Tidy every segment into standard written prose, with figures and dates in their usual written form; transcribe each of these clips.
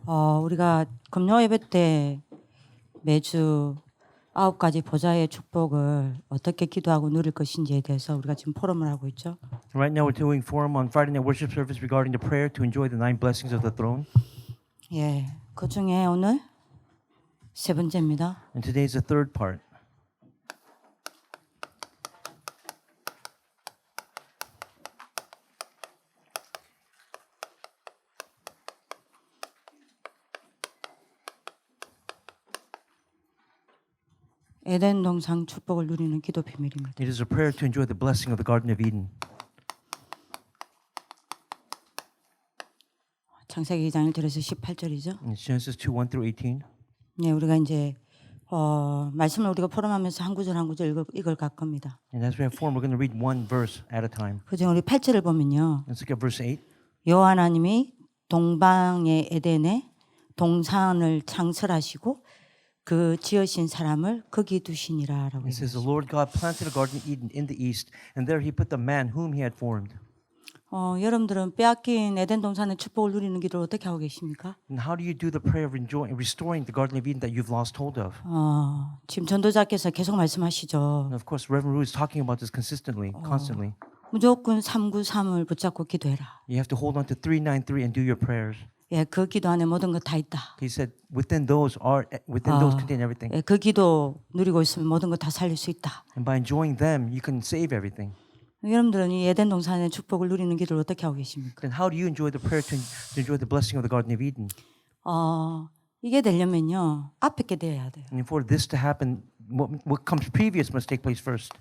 우리가 금요 예배 때 매주 9가지 보좌의 축복을 어떻게 기도하고 누릴 것인지에 대해서 우리가 지금 포럼을 하고 있죠. Right now we're doing forum on Friday night worship service regarding the prayer to enjoy the 9 blessings of the throne. 예, 그 중에 오늘 세 번째입니다. And today is the third part. 에덴 동산 축복을 누리는 기도 비밀입니다. It is a prayer to enjoy the blessing of the Garden of Eden. 창세기 2장 1절에서 18절이죠. And it's Genesis 2, 1 through 18. 네, 우리가 이제 말씀을 우리가 포럼하면서 한 구절 한 구절 읽을 겁니다. And as we have forum, we're going to read one verse at a time. 그중에 우리 8절을 보면요. Let's look at verse 8. 여호와 하나님이 동방의 에덴에 동산을 창설하시고 그 지으신 사람을 거기 두시니라라고. It says, the Lord God planted a garden of Eden in the east, and there he put the man whom he had formed. 여러분들은 빼앗긴 에덴 동산의 축복을 누리는 길을 어떻게 하고 계십니까? And how do you do the prayer of enjoying, restoring the Garden of Eden that you've lost hold of? 지금 전도자께서 계속 말씀하시죠. And of course, Reverend Ru is talking about this consistently, constantly. 무조건 393을 붙잡고 기도해라. You have to hold on to 393 and do your prayers. 예, 그 기도 안에 모든 것 다 있다. He said, within those contain everything. 예, 그 기도 누리고 있으면 모든 것 다 살릴 수 있다. And by enjoying them, you can save everything. 여러분들은 이 에덴 동산의 축복을 누리는 길을 어떻게 하고 계십니까? Then how do you enjoy the prayer to enjoy the blessing of the Garden of Eden? 이게 되려면요 앞에 게 되어야 돼요. And for this to happen, what comes previous must take place first.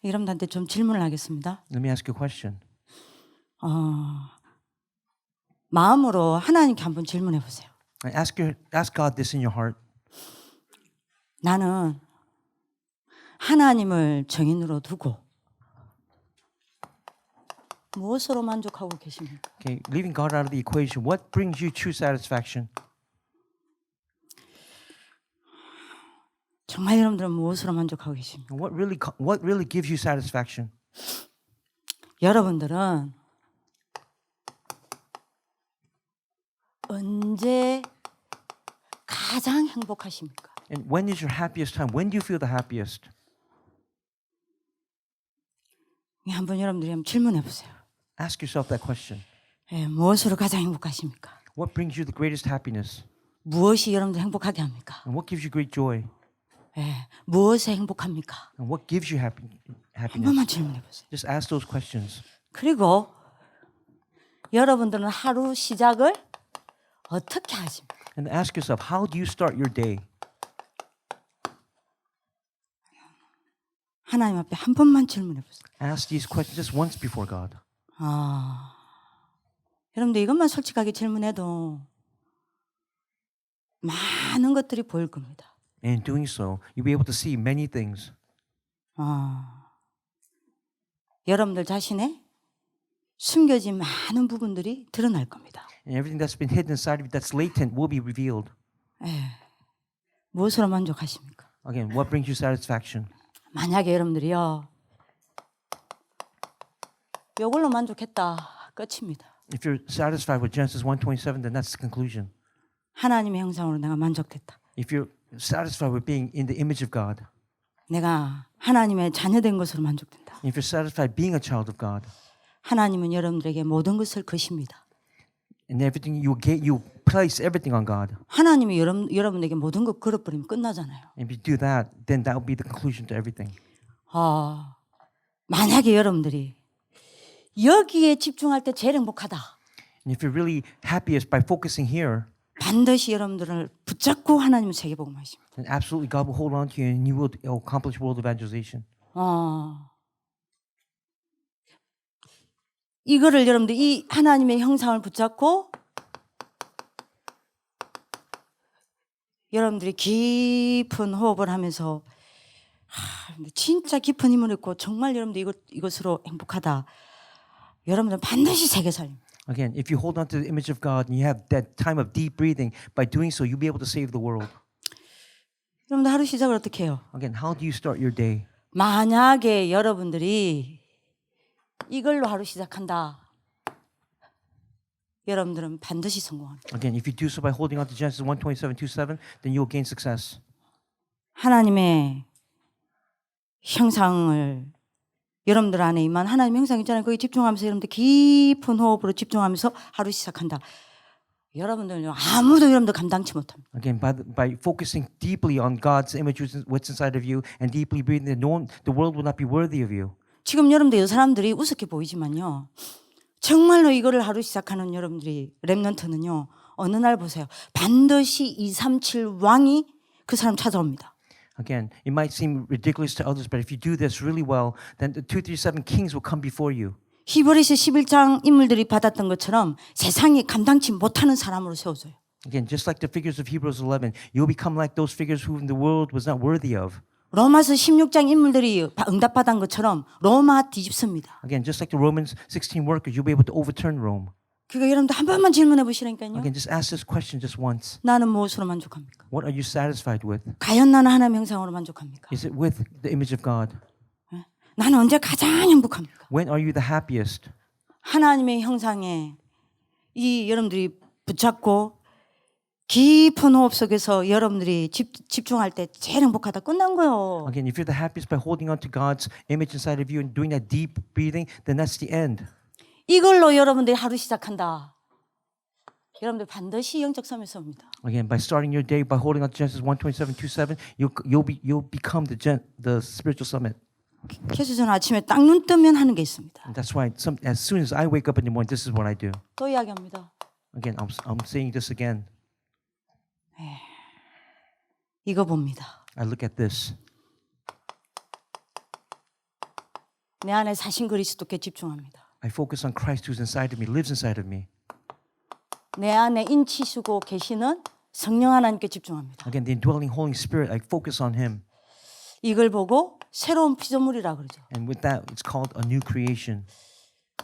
여러분들한테 좀 질문을 하겠습니다. Let me ask you a question. 마음으로 하나님께 한번 질문해 보세요. Ask God this in your heart. 나는 하나님을 정인으로 두고 무엇으로 만족하고 계십니까? Okay, leaving God out of the equation, what brings you true satisfaction? 정말 여러분들은 무엇으로 만족하고 계십니까? What really gives you satisfaction? 여러분들은 언제 가장 행복하십니까? And when is your happiest time? When do you feel the happiest? 한번 여러분들이 한번 질문해 보세요. Ask yourself that question. 예, 무엇으로 가장 행복하십니까? What brings you the greatest happiness? 무엇이 여러분들 행복하게 합니까? And what gives you great joy? 예, 무엇에 행복합니까? And what gives you 한 happiness? 번만 질문해 보세요. Just ask those questions. 그리고 여러분들은 하루 시작을 어떻게 하십니까? And ask yourself, how do you start your day? 하나님 앞에 한 번만 질문해 보세요. Ask these questions just once before God. 여러분들 이것만 솔직하게 질문해도 많은 것들이 보일 겁니다. And in doing so, you'll be able to see many things. 여러분들 자신의 숨겨진 많은 부분들이 드러날 겁니다. And everything that's been hidden inside of you that's latent will be revealed. 무엇으로 만족하십니까? Again, what brings you satisfaction? 만약에 여러분들이요 이걸로 만족했다 끝입니다. If you're satisfied with Genesis 1:27, then that's the conclusion. 하나님의 형상으로 내가 만족됐다. If you're satisfied with being in the image of God, 내가 하나님의 자녀된 것으로 만족된다. if you're satisfied being a child of God, 하나님은 여러분들에게 모든 것을 거십니다. and everything you place everything on God. 하나님이 여러분에게 모든 것 걸어버리면 끝나잖아요. And if you do that, then that will be the conclusion to everything. 만약에 여러분들이 여기에 집중할 때 제일 행복하다. And if you're really happiest by focusing here, 반드시 여러분들을 붙잡고 하나님은 세계복음 하십니다. then absolutely God will hold on to you and you will accomplish world evangelization. 이거를 여러분들 이 하나님의 형상을 붙잡고 여러분들이 깊은 호흡을 하면서 진짜 깊은 힘을 얻고 정말 여러분들 이것으로 행복하다. 여러분들 반드시 세계 살립니다. Again, if you hold on to the image of God and you have that time of deep breathing, by doing so, you'll be able to save the world. 여러분들 하루 시작을 어떻게 해요? Again, how do you start your day? 만약에 여러분들이 이걸로 하루 시작한다. 여러분들은 반드시 성공합니다. Again, if you do so by holding on to Genesis 1:27-27, then you will gain success. 하나님의 형상을 여러분들 안에 임한 하나님의 형상 있잖아요. 거기 집중하면서 여러분들 깊은 호흡으로 집중하면서 하루 시작한다. 여러분들은 아무도 여러분들 감당치 못합니다. Again, by focusing deeply on God's image, what's inside of you, and deeply breathing, the world will not be worthy of you. 지금 여러분들 이 사람들이 우습게 보이지만요. 정말로 이거를 하루 시작하는 여러분들이 렘넌트는요. 어느 날 보세요. 반드시 237 왕이 그 사람 찾아옵니다. Again, it might seem ridiculous to others, but if you do this really well, then the 237 kings will come before you. 히브리서 11장 인물들이 받았던 것처럼 세상이 감당치 못하는 사람으로 세워져요. Again, just like the figures of Hebrews 11, you'll become like those figures whom the world was not worthy of. 로마서 16장 인물들이 응답받은 것처럼 로마 뒤집습니다. Again, just like the Romans 16 workers, you'll be able to overturn Rome. 그러니까 여러분들 한 번만 질문해 보시라니까요. Again, just ask this question just once. 나는 무엇으로 만족합니까? What are you satisfied with? 과연 나는 하나님의 형상으로 만족합니까? Is it with the image of God? 나는 언제 가장 행복합니까? When are you the happiest? 하나님의 형상에 이 여러분들이 붙잡고 깊은 호흡 속에서 여러분들이 집중할 때 제일 행복하다. 끝난 거예요. Again, if you're the happiest by holding on to God's image inside of you and doing that deep breathing, then that's the end. 이걸로 여러분들이 하루 시작한다. 여러분들 반드시 영적 섬에 섭니다. Again, by starting your day by holding on to Genesis 1:27-27, you'll become the spiritual summit. 그래서 저는 아침에 딱 눈 뜨면 하는 게 있습니다. And that's why as soon as I wake up in the morning, this is what I do. 또 이야기합니다. Again, I'm saying this again. 이거 봅니다. I look at this. 내 안에 사신 그리스도께 집중합니다. I focus on Christ who's inside of me, lives inside of me. 내 안에 인치시고 계시는 성령 하나님께 집중합니다. Again, the indwelling Holy Spirit, I focus on Him. 이걸 보고 새로운 피조물이라 그러죠. And with that, it's called a new creation.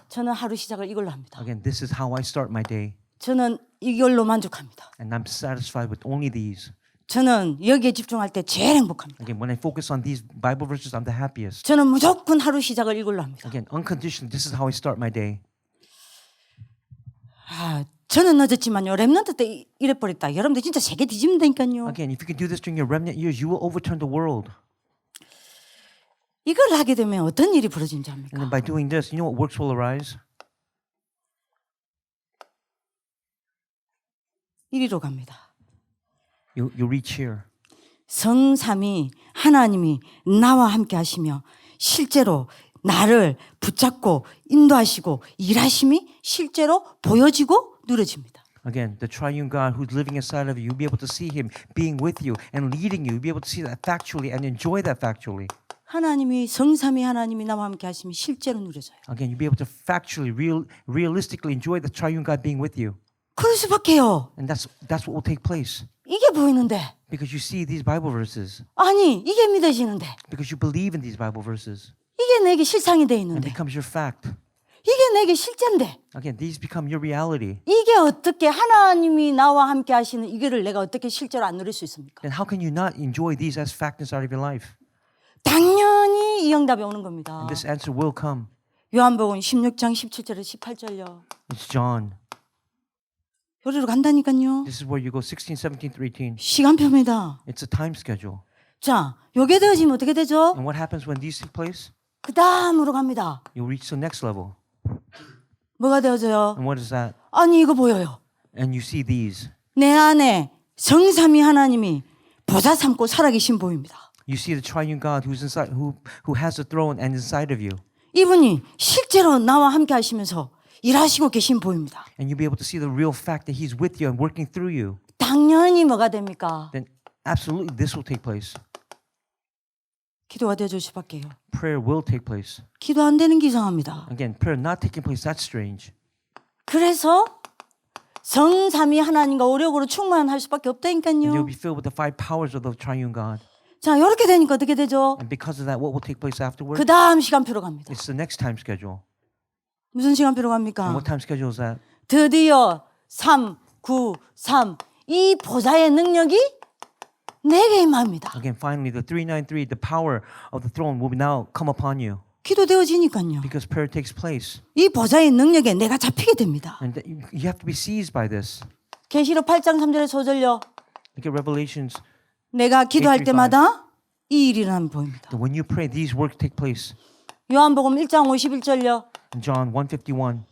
저는 하루 시작을 이걸로 합니다. Again, this is how I start my day. 저는 이걸로 만족합니다. And I'm satisfied with only these. 저는 여기에 집중할 때 제일 행복합니다. Again, when I focus on these Bible verses, I'm the happiest. 저는 무조건 하루 시작을 이걸로 합니다. Again, unconditionally, this is how I start my day. 저는 늦었지만요. 렘넌트 때 이래 버렸다. 여러분들 진짜 세계 뒤집는다니까요. Again, if you can do this during your remnant years, you will overturn the world. 이걸 하게 되면 어떤 일이 벌어진지 And 압니까? then by doing this, you know what works will arise? 이리로 갑니다. You reach here. 성삼위 하나님이 나와 함께 하시며 실제로 나를 붙잡고 인도하시고 일하심이 실제로 보여지고 누려집니다. Again, the triune God who's living inside of you, you'll be able to see Him being with you and leading you. You'll be able to see that factually and enjoy that factually. 하나님이 성삼위 하나님이 나와 함께 하심이 실제로 누려져요. Again, you'll be able to factually, realistically enjoy the triune God being with you. 그럴 수밖에요. And that's what will take place. 이게 보이는데 Because you see these Bible verses. 아니 이게 믿어지는데 Because you believe in these Bible verses. 이게 내게 실상이 돼 And 있는데 becomes your fact. 이게 내게 실제인데 Again, these become your reality. 이게 어떻게 하나님이 나와 함께 하시는 이거를 내가 어떻게 실제로 안 누릴 수 있습니까? Then how can you not enjoy these as fact inside of your life? 당연히 이 응답이 오는 겁니다. And this answer will come. 요한복음 16장 17절에 18절요. It's John. 요리로 간다니까요. This is where you go 16, 17 through 18. 시간표입니다. It's a time schedule. 자, 요게 되어지면 어떻게 되죠? And what happens when these take place? 그 다음으로 갑니다. You'll reach the next level. 뭐가 되어져요? And what is that? 아니 이거 보여요. And you see these. 내 안에 성삼위 하나님이 보좌 삼고 살아계신 보입니다. You see the triune God who's inside, who has the throne and is inside of you. 이분이 실제로 나와 함께 하시면서 일하시고 계신 보입니다. And you'll be able to see the real fact that He's with you and working through you. 당연히 뭐가 됩니까? Then absolutely this will take place. 기도가 되어줄 수밖에요. Prayer will take place. 기도 안 되는 게 이상합니다. Again, prayer not taking place, that's strange. 그래서 성삼위 하나님과 오력으로 충만할 수밖에 And you'll 없다니까요. be filled with the five powers of the triune God. 자, 이렇게 되니까 어떻게 되죠? And because of that, what will take place afterward? 그 다음 시간표로 갑니다. It's the next time schedule. 무슨 시간표로 And 갑니까? what time schedule is that? 드디어 3, 9, 3. 이 보좌의 능력이 내게 임합니다. Again, finally, the 393, the power of the throne will now come upon you. 기도되어지니까요. because prayer takes place. 이 보좌의 능력에 내가 잡히게 됩니다. And you have to be seized by this. 계시록 8장 3절의 소절요. Look at Revelations. 내가 기도할 때마다 이 일이 일어나면 보입니다. That when you pray, these works take place. 요한복음 1장 51절요. In John 1:51.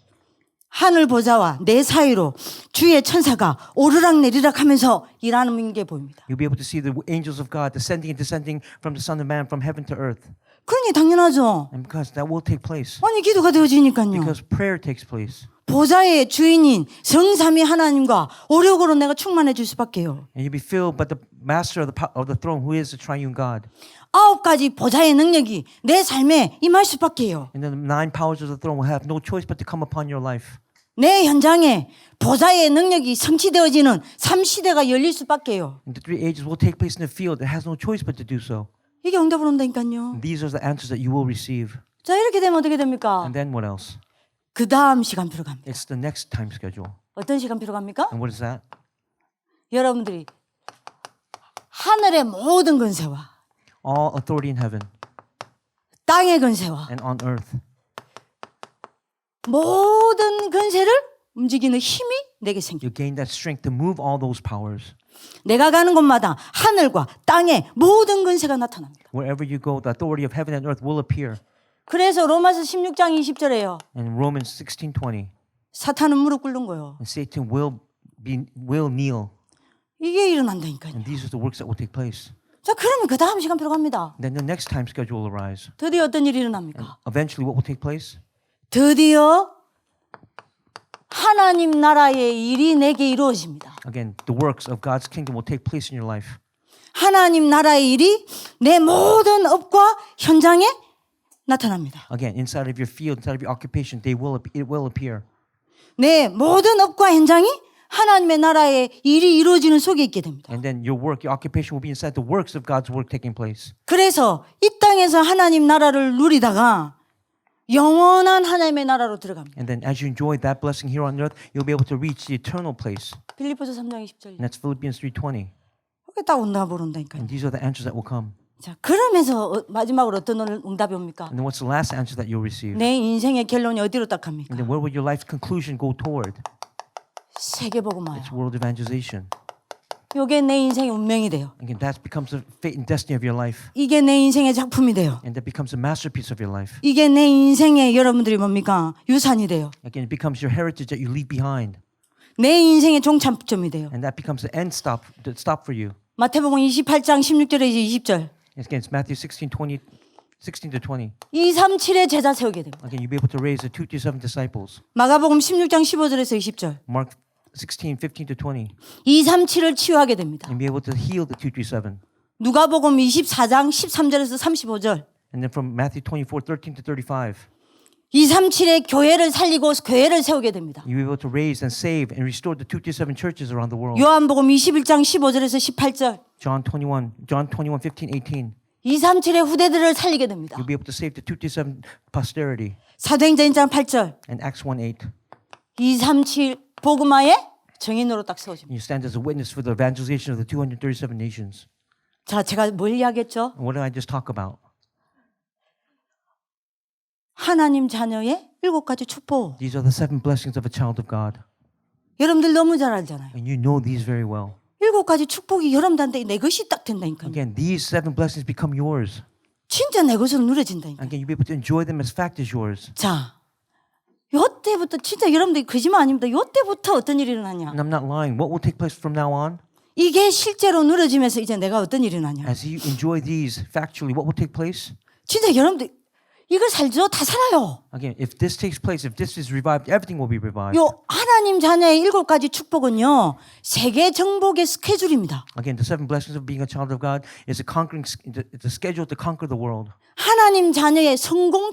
하늘 보좌와 내 사이로 주의 천사가 오르락내리락 하면서 일하는 게 보입니다. You'll be able to see the angels of God descending and descending from the Son of Man from heaven to earth. 그러니 당연하죠. And because that will take place. 아니 기도가 되어지니까요. Because prayer takes place. 보좌의 주인인 성삼위 하나님과 오력으로 내가 충만해질 수밖에요. And you'll be filled by the master of the throne who is the triune God. 9가지 보좌의 능력이 내 삶에 임할 수밖에요. And then the 9 powers of the throne will have no choice but to come upon your life. 내 현장에 보좌의 능력이 성취되어지는 3시대가 열릴 수밖에요. And the 3 ages will take place in the field. It has no choice but to do so. 이게 응답으로 온다니까요. And these are the answers that you will receive. 자 이렇게 되면 어떻게 됩니까? And then what else? 그 다음 시간표로 갑니다. It's the next time schedule. 어떤 시간표로 갑니까? And what is that? 여러분들이 하늘의 모든 권세와 All authority in heaven 땅의 권세와 and on earth. 모든 권세를 움직이는 힘이 내게 생겨. You gain that strength to move all those powers. 내가 가는 곳마다 하늘과 땅의 모든 권세가 나타납니다. Wherever you go, the authority of heaven and earth will appear. 그래서 로마서 16장 20절에요. And Romans 16:20. 사탄은 무릎 꿇는 거예요. And Satan will kneel. 이게 일어난다니까요. And these are the works that will take place. 자, 그러면 그 다음 시간표로 갑니다. Then the next time schedule will arise. 드디어 어떤 일이 일어납니까? Eventually, what will take place? 드디어 하나님 나라의 일이 내게 이루어집니다. Again, the works of God's kingdom will take place in your life. 하나님 나라의 일이 내 모든 업과 현장에 나타납니다. Again, inside of your field, inside of your occupation, it will appear. 내 모든 업과 현장이 하나님의 나라의 일이 이루어지는 속에 있게 됩니다. And then your work, your occupation will be inside the works of God's work taking place. 그래서 이 땅에서 하나님 나라를 누리다가 영원한 하나님의 나라로 들어갑니다. And then as you enjoy that blessing here on earth, you'll be able to reach the eternal place. 빌립보서 3장 20절. And that's Philippians 3:20. 그게 딱 응답으로 온다니까요. And these are the answers that will come. 자, 그러면서 마지막으로 어떤 응답이 옵니까? And then what's the last answer that you'll receive? 내 인생의 결론이 어디로 딱 갑니까? And then where will your life's conclusion go toward? 세계복음화요. It's world evangelization. 이게 내 인생의 운명이 돼요. Again, that becomes the fate and destiny of your life. 이게 내 인생의 작품이 돼요. And that becomes a masterpiece of your life. 이게 내 인생의 여러분들이 뭡니까? 유산이 돼요. Again, it becomes your heritage that you leave behind. 내 인생의 종착점이 돼요. And that becomes the end stop, the stop for you. 마태복음 28장 16절에 20절. Again, it's Matthew 16:20, 16 to 20. 237의 제자 세우게 됩니다. Again, you'll be able to raise the 2 to 7 disciples. 마가복음 16장 15절에서 20절. Mark 16:15 to 20. 237을 치유하게 됩니다. And be able to heal the 2 to 7. 누가복음 24장 13절에서 35절. And then from Matthew 24:13 to 35. 237의 교회를 살리고 교회를 세우게 됩니다. You'll be able to raise and save and restore the 2 to 7 churches around the world. 요한복음 21장 15절에서 18절. John 21:15, 18. 237의 후대들을 살리게 됩니다. You'll be able to save the 2 to 7 posterity. 사도행전 1장 8절. And Acts 1:8. 237 복음화의 증인으로 딱 세워집니다. You stand as a witness for the evangelization of the 237 nations. 자, 제가 뭘 이야기했죠? And what did I just talk about? 하나님 자녀의 7가지 축복. These are the 7 blessings of a child of God. 여러분들 너무 잘 알잖아요. And you know these very well. 7가지 축복이 여러분들한테 내 것이 딱 된다니까요. Again, these 7 blessings become yours. 진짜 내 것으로 누려진다니까요. Again, you'll be able to enjoy them as fact is yours. 자, 요때부터 진짜 여러분들이 거짓말 아닙니다. 요때부터 어떤 일이 일어나냐. And I'm not lying. What will take place from now on? 이게 실제로 누려지면서 이제 내가 어떤 일이 일어나냐. As you enjoy these factually, what will take place? 진짜 여러분들 이걸 살죠? 다 살아요. Again, if this takes place, if this is revived, everything will be revived. 요 하나님 자녀의 7가지 축복은요. 세계 정복의 스케줄입니다. Again, the 7 blessings of being a child of God is it's a schedule to conquer the world. 하나님 자녀의 성공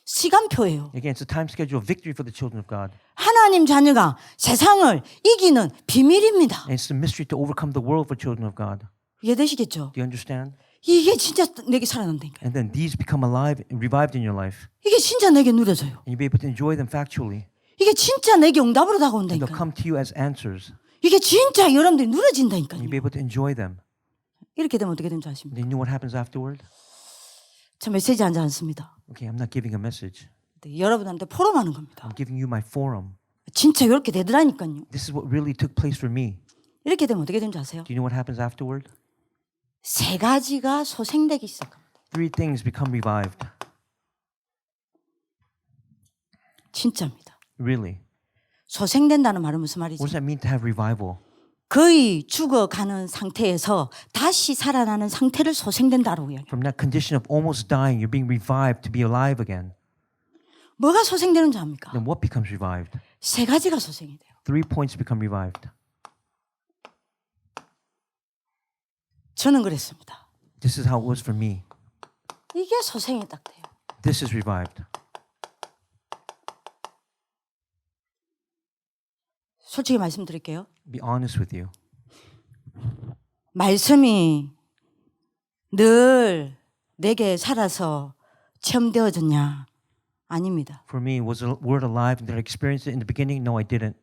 시간표예요. Again, it's a time schedule of victory for the children of God. 하나님 자녀가 세상을 이기는 비밀입니다. And it's the mystery to overcome the world for children of God. 이해되시겠죠? Do you understand? 이게 진짜 내게 살아난다니까요. And then these become alive and revived in your life. 이게 진짜 내게 누려져요. And you'll be able to enjoy them factually. 이게 진짜 내게 응답으로 And they'll 다가온다니까요. come to you as answers. 이게 진짜 여러분들이 And 누려진다니까요. you'll be able to enjoy them. 이렇게 되면 어떻게 되는지 아십니까? And then you know what happens afterward? 저 메시지 하지 않습니다. Okay, I'm not giving a message. 네, 여러분한테 포럼하는 겁니다. I'm giving you my forum. 진짜 이렇게 되더라니까요. This is what really took place for me. 이렇게 되면 어떻게 되는지 아세요? Do you know what happens afterward? 세 가지가 소생되기 시작합니다. Three things become revived. 진짜입니다. Really. 소생된다는 말은 무슨 What 말이죠? does that mean to have revival? 거의 죽어가는 상태에서 다시 살아나는 상태를 소생된다고 이야기해요. From that condition of almost dying, you're being revived to be alive again. 뭐가 소생되는 줄 압니까? Then what becomes revived? 세 가지가 소생이 돼요. 3 points become revived. 저는 그랬습니다. This is how it was for me. 이게 소생이 딱 돼요. This is revived. 솔직히 말씀드릴게요. Be honest with you. 말씀이 늘 내게 살아서 체험되어졌냐? 아닙니다. For me, was the word alive? Did I experience it in the beginning? No, I didn't.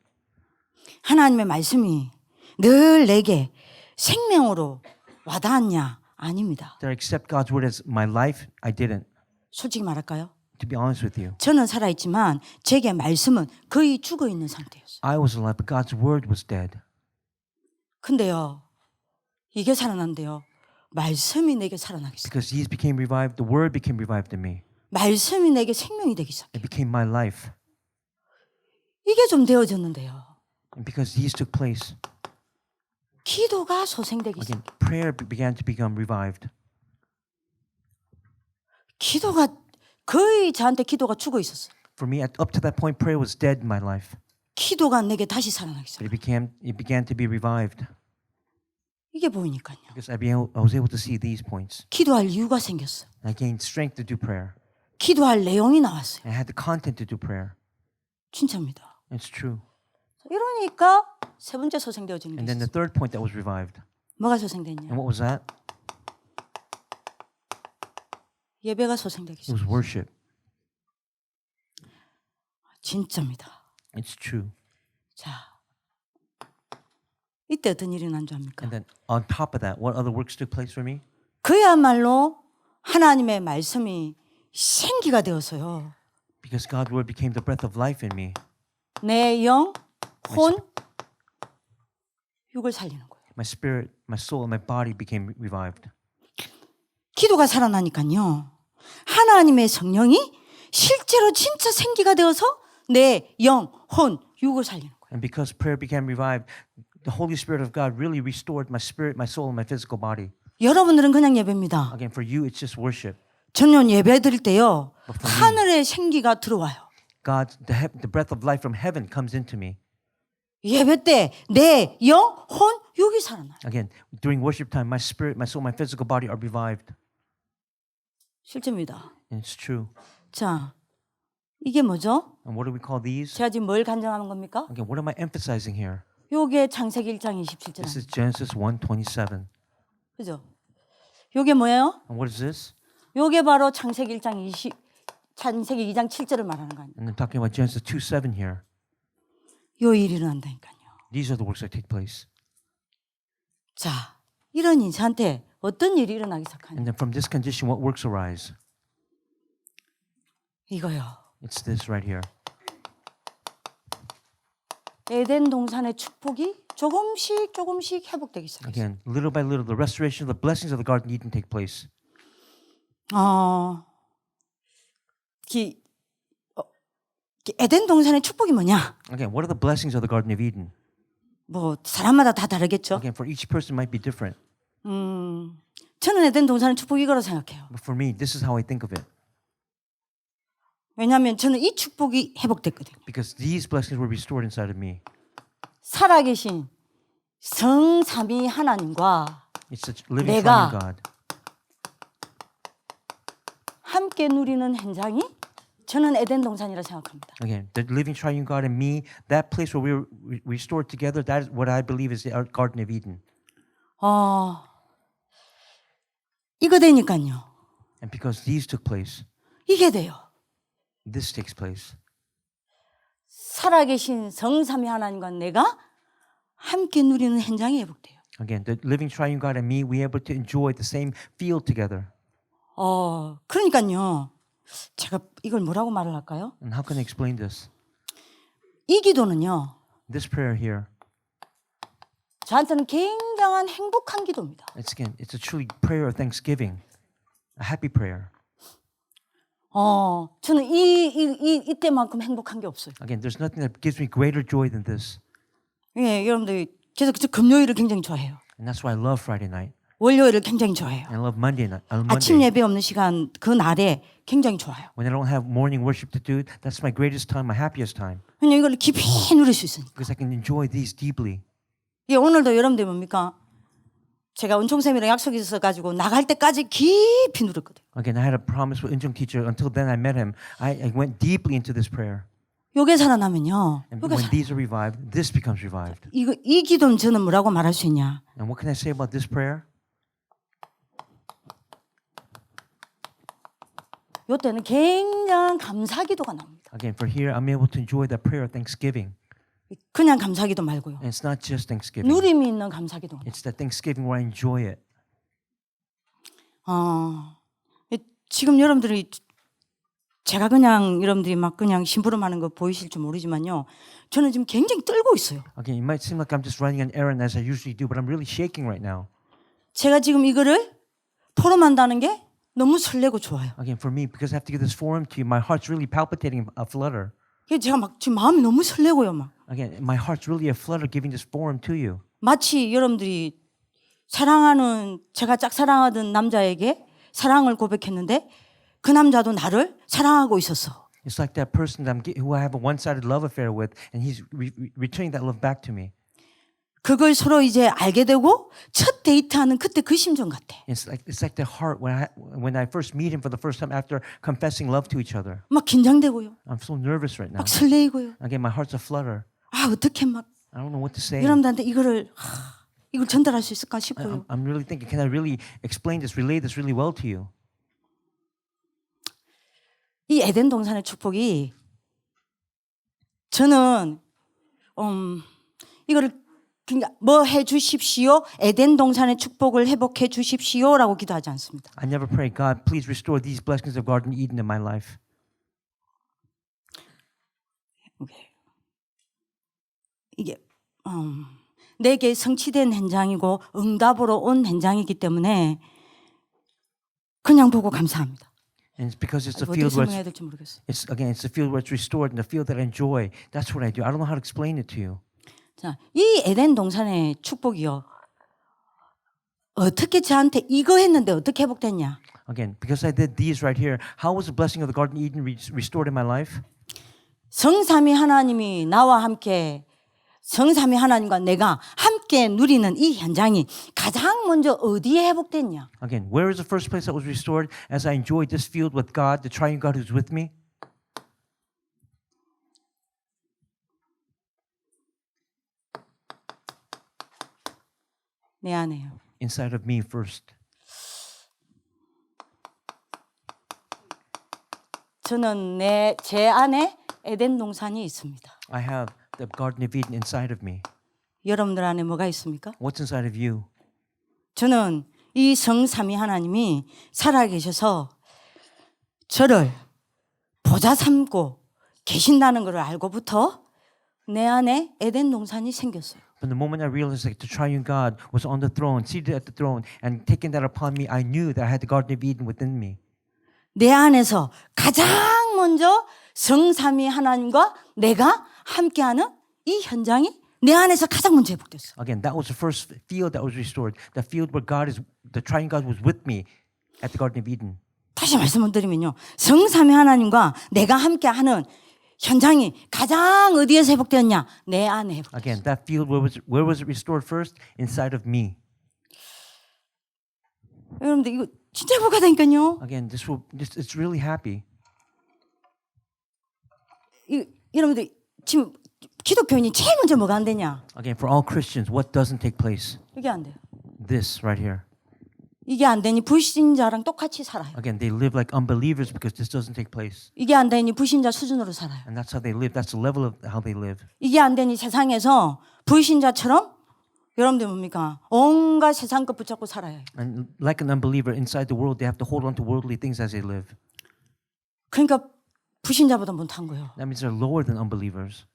하나님의 말씀이 늘 내게 생명으로 와닿았냐? 아닙니다. Did I accept God's word as my life? I didn't. 솔직히 말할까요? To be honest with you. 저는 살아있지만 제게 말씀은 거의 죽어있는 상태였어요. I was alive, but God's word was dead. 근데요, 이게 살아난대요. 말씀이 내게 살아나기 시작해요. Because these became revived, the word became revived in me. 말씀이 내게 생명이 되기 시작해요. It became my life. 이게 좀 되어졌는데요. And because these took place, 기도가 소생되기 again, 시작해요. prayer began to become revived. 기도가 거의 저한테 기도가 죽어 있었어요. For me, up to that point, prayer was dead in my life. 기도가 내게 다시 살아나기 But 시작해요. it began to be revived. 이게 보이니까요. Because I was able to see these points. 기도할 이유가 생겼어요. I gained strength to do prayer. 기도할 내용이 나왔어요. I had the content to do prayer. 진짜입니다. It's true. 이러니까 세 번째 소생되어지는 게 And then the 있어요. third point that was revived. 뭐가 소생됐냐? And what was that? 예배가 소생되기 It was 시작해요. worship. 진짜입니다. It's true. 자, 이때 어떤 일이 난 줄 압니까? And then on top of that, what other works took place for me? 그야말로 하나님의 말씀이 생기가 되어서요. Because God's word became the breath of life in me. 내 영, 혼, 육을 살리는 거예요. My spirit, my soul, and my body became revived. 기도가 살아나니까요. 하나님의 성령이 실제로 진짜 생기가 되어서 내 영, 혼, 육을 살리는 거예요. And because prayer became revived, the Holy Spirit of God really restored my spirit, my soul, and my physical body. 여러분들은 그냥 예배입니다. Again, for you, it's just worship. 저는 예배 드릴 때요. But for me, 하늘의 생기가 들어와요. the breath of life from heaven comes into me. 예배 때 내 영, 혼, 육이 살아나요. Again, during worship time, my spirit, my soul, my physical body are revived. 실제입니다. And it's true. 자, 이게 뭐죠? And what do we call these? 제가 지금 뭘 간증하는 겁니까? Again, what am I emphasizing here? 요게 창세기 1장 27절. This is Genesis 1:27. 그죠? 요게 뭐예요? And what is this? 요게 바로 창세기 2장 7절을 말하는 거 아니에요? And I'm talking about Genesis 2:7 here. 요 일이 일어난다니까요. These are the works that take place. 자, 이러니 저한테 어떤 일이 일어나기 시작하냐? And then from this condition, what works arise? 이거요. It's this right here. 에덴 동산의 축복이 조금씩 회복되기 시작했어요. Again, little by little, the restoration of the blessings of the Garden of Eden take place. 에덴 동산의 축복이 뭐냐? Again, what are the blessings of the Garden of Eden? 뭐 사람마다 다 다르겠죠. Again, for each person might be different. 저는 에덴 동산의 축복이 이거로 생각해요. But for me, this is how I think of it. 왜냐하면 저는 이 축복이 회복됐거든요. Because these blessings were restored inside of me. 살아계신 성삼위 하나님과 It's such living 내가 triune God. 함께 누리는 현장이 저는 에덴 동산이라 생각합니다. Again, the living triune God and me, that place where we were restored together, that is what I believe is the Garden of Eden. 이거 되니까요. And because these took place, 이게 돼요. this takes place. 살아계신 성삼위 하나님과 내가 함께 누리는 현장이 회복돼요. Again, the living triune God and me, we are able to enjoy the same field together. 그러니까요. 제가 이걸 뭐라고 말을 할까요? And how can I explain this? 이 기도는요. This prayer here, 저한테는 굉장한 행복한 기도입니다. it's a truly prayer of thanksgiving, a happy prayer. 저는 이때만큼 행복한 게 없어요. Again, there's nothing that gives me greater joy than this. 예, 여러분들 그래서 금요일을 굉장히 좋아해요. And that's why I love Friday night. 월요일을 굉장히 좋아해요. And I love Monday night. 아침 예배 없는 시간 그 날에 굉장히 좋아요. When I don't have morning worship to do, that's my greatest time, my happiest time. 왜냐면 이걸 깊이 누릴 수 있으니까. Because I can enjoy these deeply. 예, 오늘도 여러분들 뭡니까? 제가 은총쌤이랑 약속이 있어가지고 나갈 때까지 깊이 누렸거든요. Again, I had a promise with Unjung teacher. Until then I met him. I went deeply into this prayer. 요게 살아나면요. And when these are revived, this becomes revived. 이 기도는 저는 뭐라고 말할 수 있냐? And what can I say about this prayer? 요때는 굉장한 감사기도가 나옵니다. Again, for here, I'm able to enjoy that prayer of thanksgiving. 그냥 감사기도 말고요. And it's not just thanksgiving. 누림이 있는 감사기도. It's that thanksgiving where I enjoy it. 지금 여러분들이 제가 그냥 여러분들이 막 그냥 심부름하는 거 보이실지 모르지만요. 저는 지금 굉장히 떨고 있어요. Again, it might seem like I'm just running an errand as I usually do, but I'm really shaking right now. 제가 지금 이거를 포럼한다는 게 너무 설레고 좋아요. Again, for me, because I have to give this forum to you, my heart's really palpitating a flutter. 제가 막 지금 마음이 너무 설레고요, 막. Again, my heart's really a flutter giving this forum to you. 마치 여러분들이 사랑하는 제가 짝사랑하던 남자에게 사랑을 고백했는데 그 남자도 나를 사랑하고 있었어. It's like that person that who I have a one-sided love affair with, and he's returning that love back to me. 그걸 서로 이제 알게 되고 첫 데이트하는 그때 그 심정 같아. It's like the heart when I first meet him for the first time after confessing love to each other. 막 긴장되고요. I'm so nervous right now. 막 설레이고요. Again, my heart's a flutter. 어떻게 막 I don't know what to say. 여러분들한테 이걸 전달할 수 있을까 싶고요. I'm really thinking, can I really explain this, relay this really well to you? 이 에덴 동산의 축복이 저는 이거를 그러니까 뭐 해주십시오. 에덴 동산의 축복을 회복해 주십시오라고 기도하지 않습니다. I never pray, God, please restore these blessings of Garden Eden in my life. 이게 내게 성취된 현장이고 응답으로 온 현장이기 때문에 그냥 보고 감사합니다. And it's because it's a 어떻게 field where 설명해야 될지 모르겠어요. it's a field where it's restored and a field that I enjoy. That's what I do. I don't know how to explain it to you. 자, 이 에덴 동산의 축복이요. 어떻게 저한테 이거 했는데 어떻게 회복됐냐? Again, because I did these right here, how was the blessing of the Garden Eden restored in my life? 성삼위 하나님이 나와 함께 성삼위 하나님과 내가 함께 누리는 이 현장이 가장 먼저 어디에 회복됐냐? Again, where is the first place that was restored as I enjoyed this field with God, the triune God who's with me? 내 안에요. Inside of me first. 저는 제 안에 에덴 동산이 있습니다. I have the Garden of Eden inside of me. 여러분들 안에 뭐가 있습니까? What's inside of you? 저는 이 성삼위 하나님이 살아계셔서 저를 보좌 삼고 계신다는 것을 알고부터 내 안에 에덴 동산이 생겼어요. From the moment I realized that the triune God was on the throne, seated at the throne, and taking that upon me, I knew that I had the Garden of Eden within me. 내 안에서 가장 먼저 성삼위 하나님과 내가 함께하는 이 현장이 내 안에서 가장 먼저 회복됐어. Again, that was the first field that was restored. The field where the triune God was with me at the Garden of Eden. 다시 말씀을 드리면요. 성삼위 하나님과 내가 함께하는 현장이 가장 어디에서 회복되었냐? 내 안에 회복됐어. Again, that field, where was it restored first? Inside of me. 여러분들 이거 진짜 행복하다니까요. Again, it's really happy. 여러분들 지금 기독교인이 제일 먼저 뭐가 안 되냐? Again, for all Christians, what doesn't take place? 이게 안 돼요. This right here. 이게 안 되니 불신자랑 똑같이 살아요. Again, they live like unbelievers because this doesn't take place. 이게 안 되니 불신자 수준으로 살아요. And that's how they live. That's the level of how they live. 이게 안 되니 세상에서 불신자처럼 여러분들 뭡니까? 온갖 세상 것 붙잡고 살아야 해요. And like an unbeliever inside the world, they have to hold on to worldly things as they live. 그러니까 불신자보다 못한 거예요. That means they're lower than unbelievers.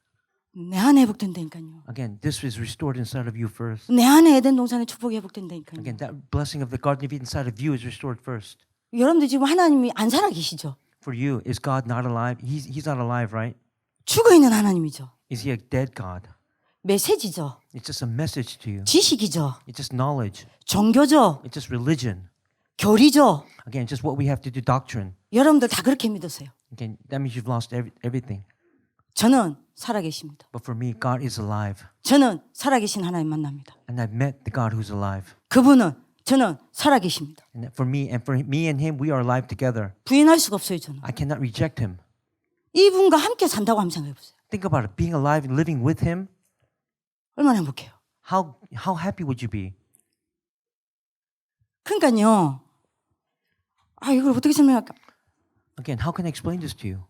내 안에 회복된다니까요. Again, this is restored inside of you first. 내 안에 에덴 동산의 축복이 회복된다니까요. Again, that blessing of the Garden of Eden inside of you is restored first. 여러분들 지금 하나님이 안 살아 계시죠? For you, is God not alive? He's not alive, right? 죽어 있는 하나님이죠. Is he a dead God? 메시지죠. It's just a message to you. 지식이죠. It's just knowledge. 종교죠. It's just religion. 교리죠. Again, just what we have to do, doctrine. 여러분들 다 그렇게 믿으세요. Again, that means you've lost everything. 저는 살아계십니다. But for me, God is alive. 저는 살아계신 하나님 만납니다. And I've met the God who's alive. 저는 살아계십니다. And for me and him, we are alive together. 부인할 수가 없어요, 저는. I cannot reject him. 이분과 함께 산다고 한번 생각해 보세요. Think about it. Being alive and living with him, 얼마나 행복해요. how happy would you be? 그러니까요. 이걸 어떻게 설명할까? Again, how can I explain this to you?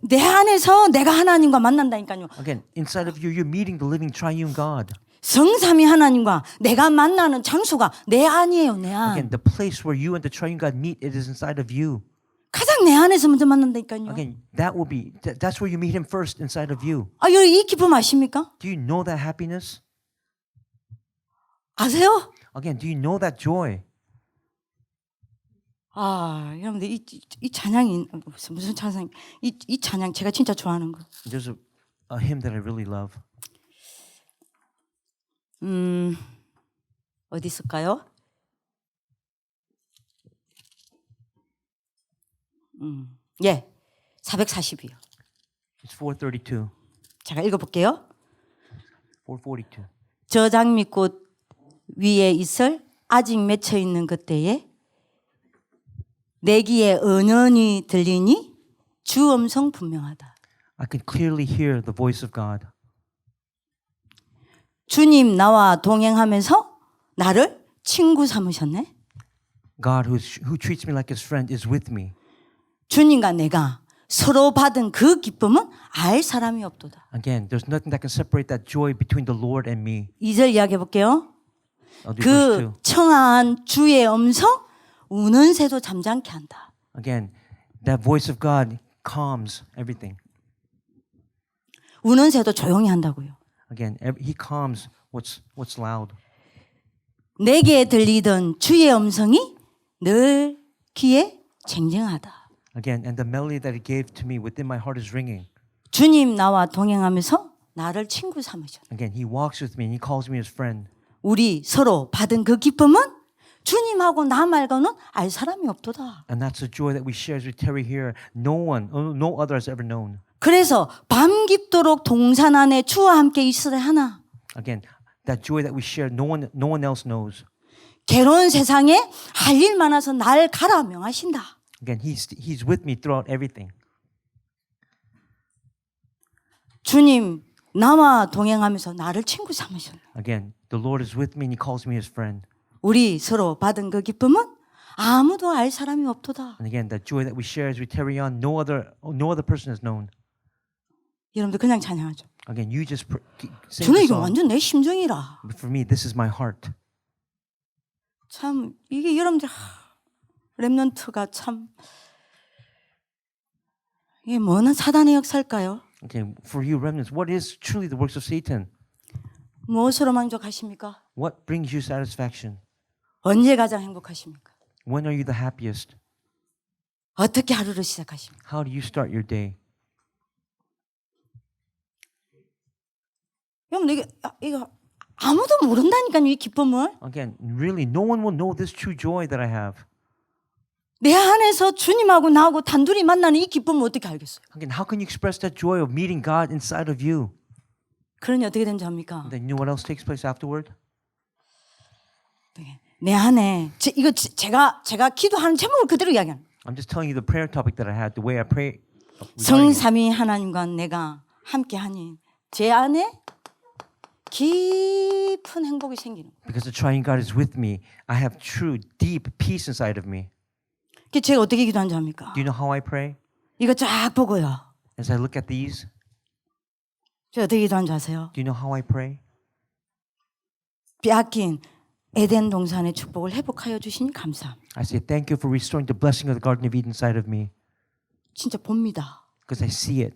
내 안에서 내가 하나님과 만난다니까요. Again, inside of you, you're meeting the living triune God. 성삼위 하나님과 내가 만나는 장소가 내 안이에요, 내 안. Again, the place where you and the triune God meet, it is inside of you. 가장 내 안에서 먼저 만난다니까요. Again, that's where you meet him first inside of you. 여러분 이 기쁨 아십니까? Do you know that happiness? 아세요? Again, do you know that joy? 여러분들 이 찬양이 무슨 찬양? 이 찬양 제가 진짜 좋아하는 거. There's a hymn that I really love. 어디 있을까요? 예, 440이요. It's 432. 제가 읽어볼게요. 442. 저 장미꽃 위에 있을 아직 맺혀 있는 그때에 내 귀에 은연히 들리니 주 음성 분명하다. I can clearly hear the voice of God. 주님 나와 동행하면서 나를 친구 삼으셨네. God who treats me like his friend is with me. 주님과 내가 서로 받은 그 기쁨은 알 사람이 없도다. Again, there's nothing that can separate that joy between the Lord and me. 2절 이야기해 볼게요. I'll do verse 2. 그 청아한 주의 음성 우는 새도 잠잠케 한다. Again, that voice of God calms everything. 우는 새도 조용히 한다고요. Again, he calms what's loud. 내게 들리던 주의 음성이 늘 귀에 쟁쟁하다. Again, and the melody that he gave to me within my heart is ringing. 주님 나와 동행하면서 나를 친구 삼으셨다. Again, he walks with me and he calls me his friend. 우리 서로 받은 그 기쁨은 주님하고 나 말고는 알 사람이 없도다. And that's the joy that we share as we tarry here. No other has ever known. 그래서 밤 깊도록 동산 안에 주와 함께 있으려 하나. Again, that joy that we share, no one else knows. 괴로운 세상에 할 일 많아서 날 가라 명하신다. Again, he's with me throughout everything. 주님 나와 동행하면서 나를 친구 삼으셨네. Again, the Lord is with me and he calls me his friend. 우리 서로 받은 그 기쁨은 아무도 알 사람이 없도다. And again, that joy that we share as we tarry on, no other person has known. 여러분들 그냥 찬양하죠. Again, you just sing 저는 the 이게 song. 완전 내 심정이라. But for me, this is my heart. 참 이게 여러분들 렘넌트가 참 이게 뭐는 사단의 역사일까요? Okay, for you remnants, what is truly the works of Satan? 무엇으로 만족하십니까? What brings you satisfaction? 언제 가장 행복하십니까? When are you the happiest? 어떻게 하루를 시작하십니까? How do you start your day? 여러분 이거 아무도 모른다니까요, 이 기쁨을. Again, really, no one will know this true joy that I have. 내 안에서 주님하고 나하고 단둘이 만나는 이 기쁨을 어떻게 알겠어요? Again, how can you express that joy of meeting God inside of you? 그러니 어떻게 되는지 압니까? Then you know what else takes place afterward? 내 안에 이거 제가 기도하는 제목을 그대로 이야기하는. I'm just telling you the prayer topic that I had, the way I pray. regarding it. 성삼위 하나님과 내가 함께하니 제 안에 깊은 행복이 생기는 거예요. Because the triune God is with me, I have true, deep peace inside of me. 제가 어떻게 기도하는지 압니까? Do you know how I pray? 이거 쫙 보고요. As I look at these, 제가 어떻게 기도하는지 아세요? do you know how I pray? 빼앗긴 에덴 동산의 축복을 회복하여 주시니 감사합니다. I say thank you for restoring the blessing of the Garden of Eden inside of me 진짜 봅니다. because I see it.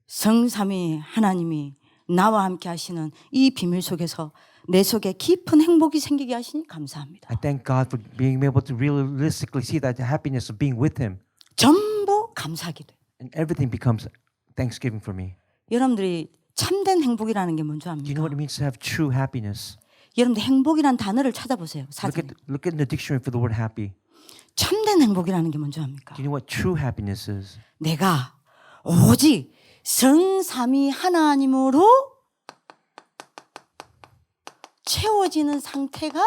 성삼위 하나님이 나와 함께 하시는 이 비밀 속에서 내 속에 깊은 행복이 생기게 하시니 감사합니다. I thank God for being able to realistically see that happiness of being with Him, 전부 감사하게 돼요. and everything becomes thanksgiving for me. 여러분들이 참된 행복이라는 게 뭔지 Do you 압니까? know what it means to have true happiness? 여러분들 행복이란 단어를 찾아보세요. 사전에. Look at the dictionary for the word happy. 참된 행복이라는 게 뭔지 압니까? Do you know what true happiness is? 내가 오직 성삼위 하나님으로 채워지는 상태가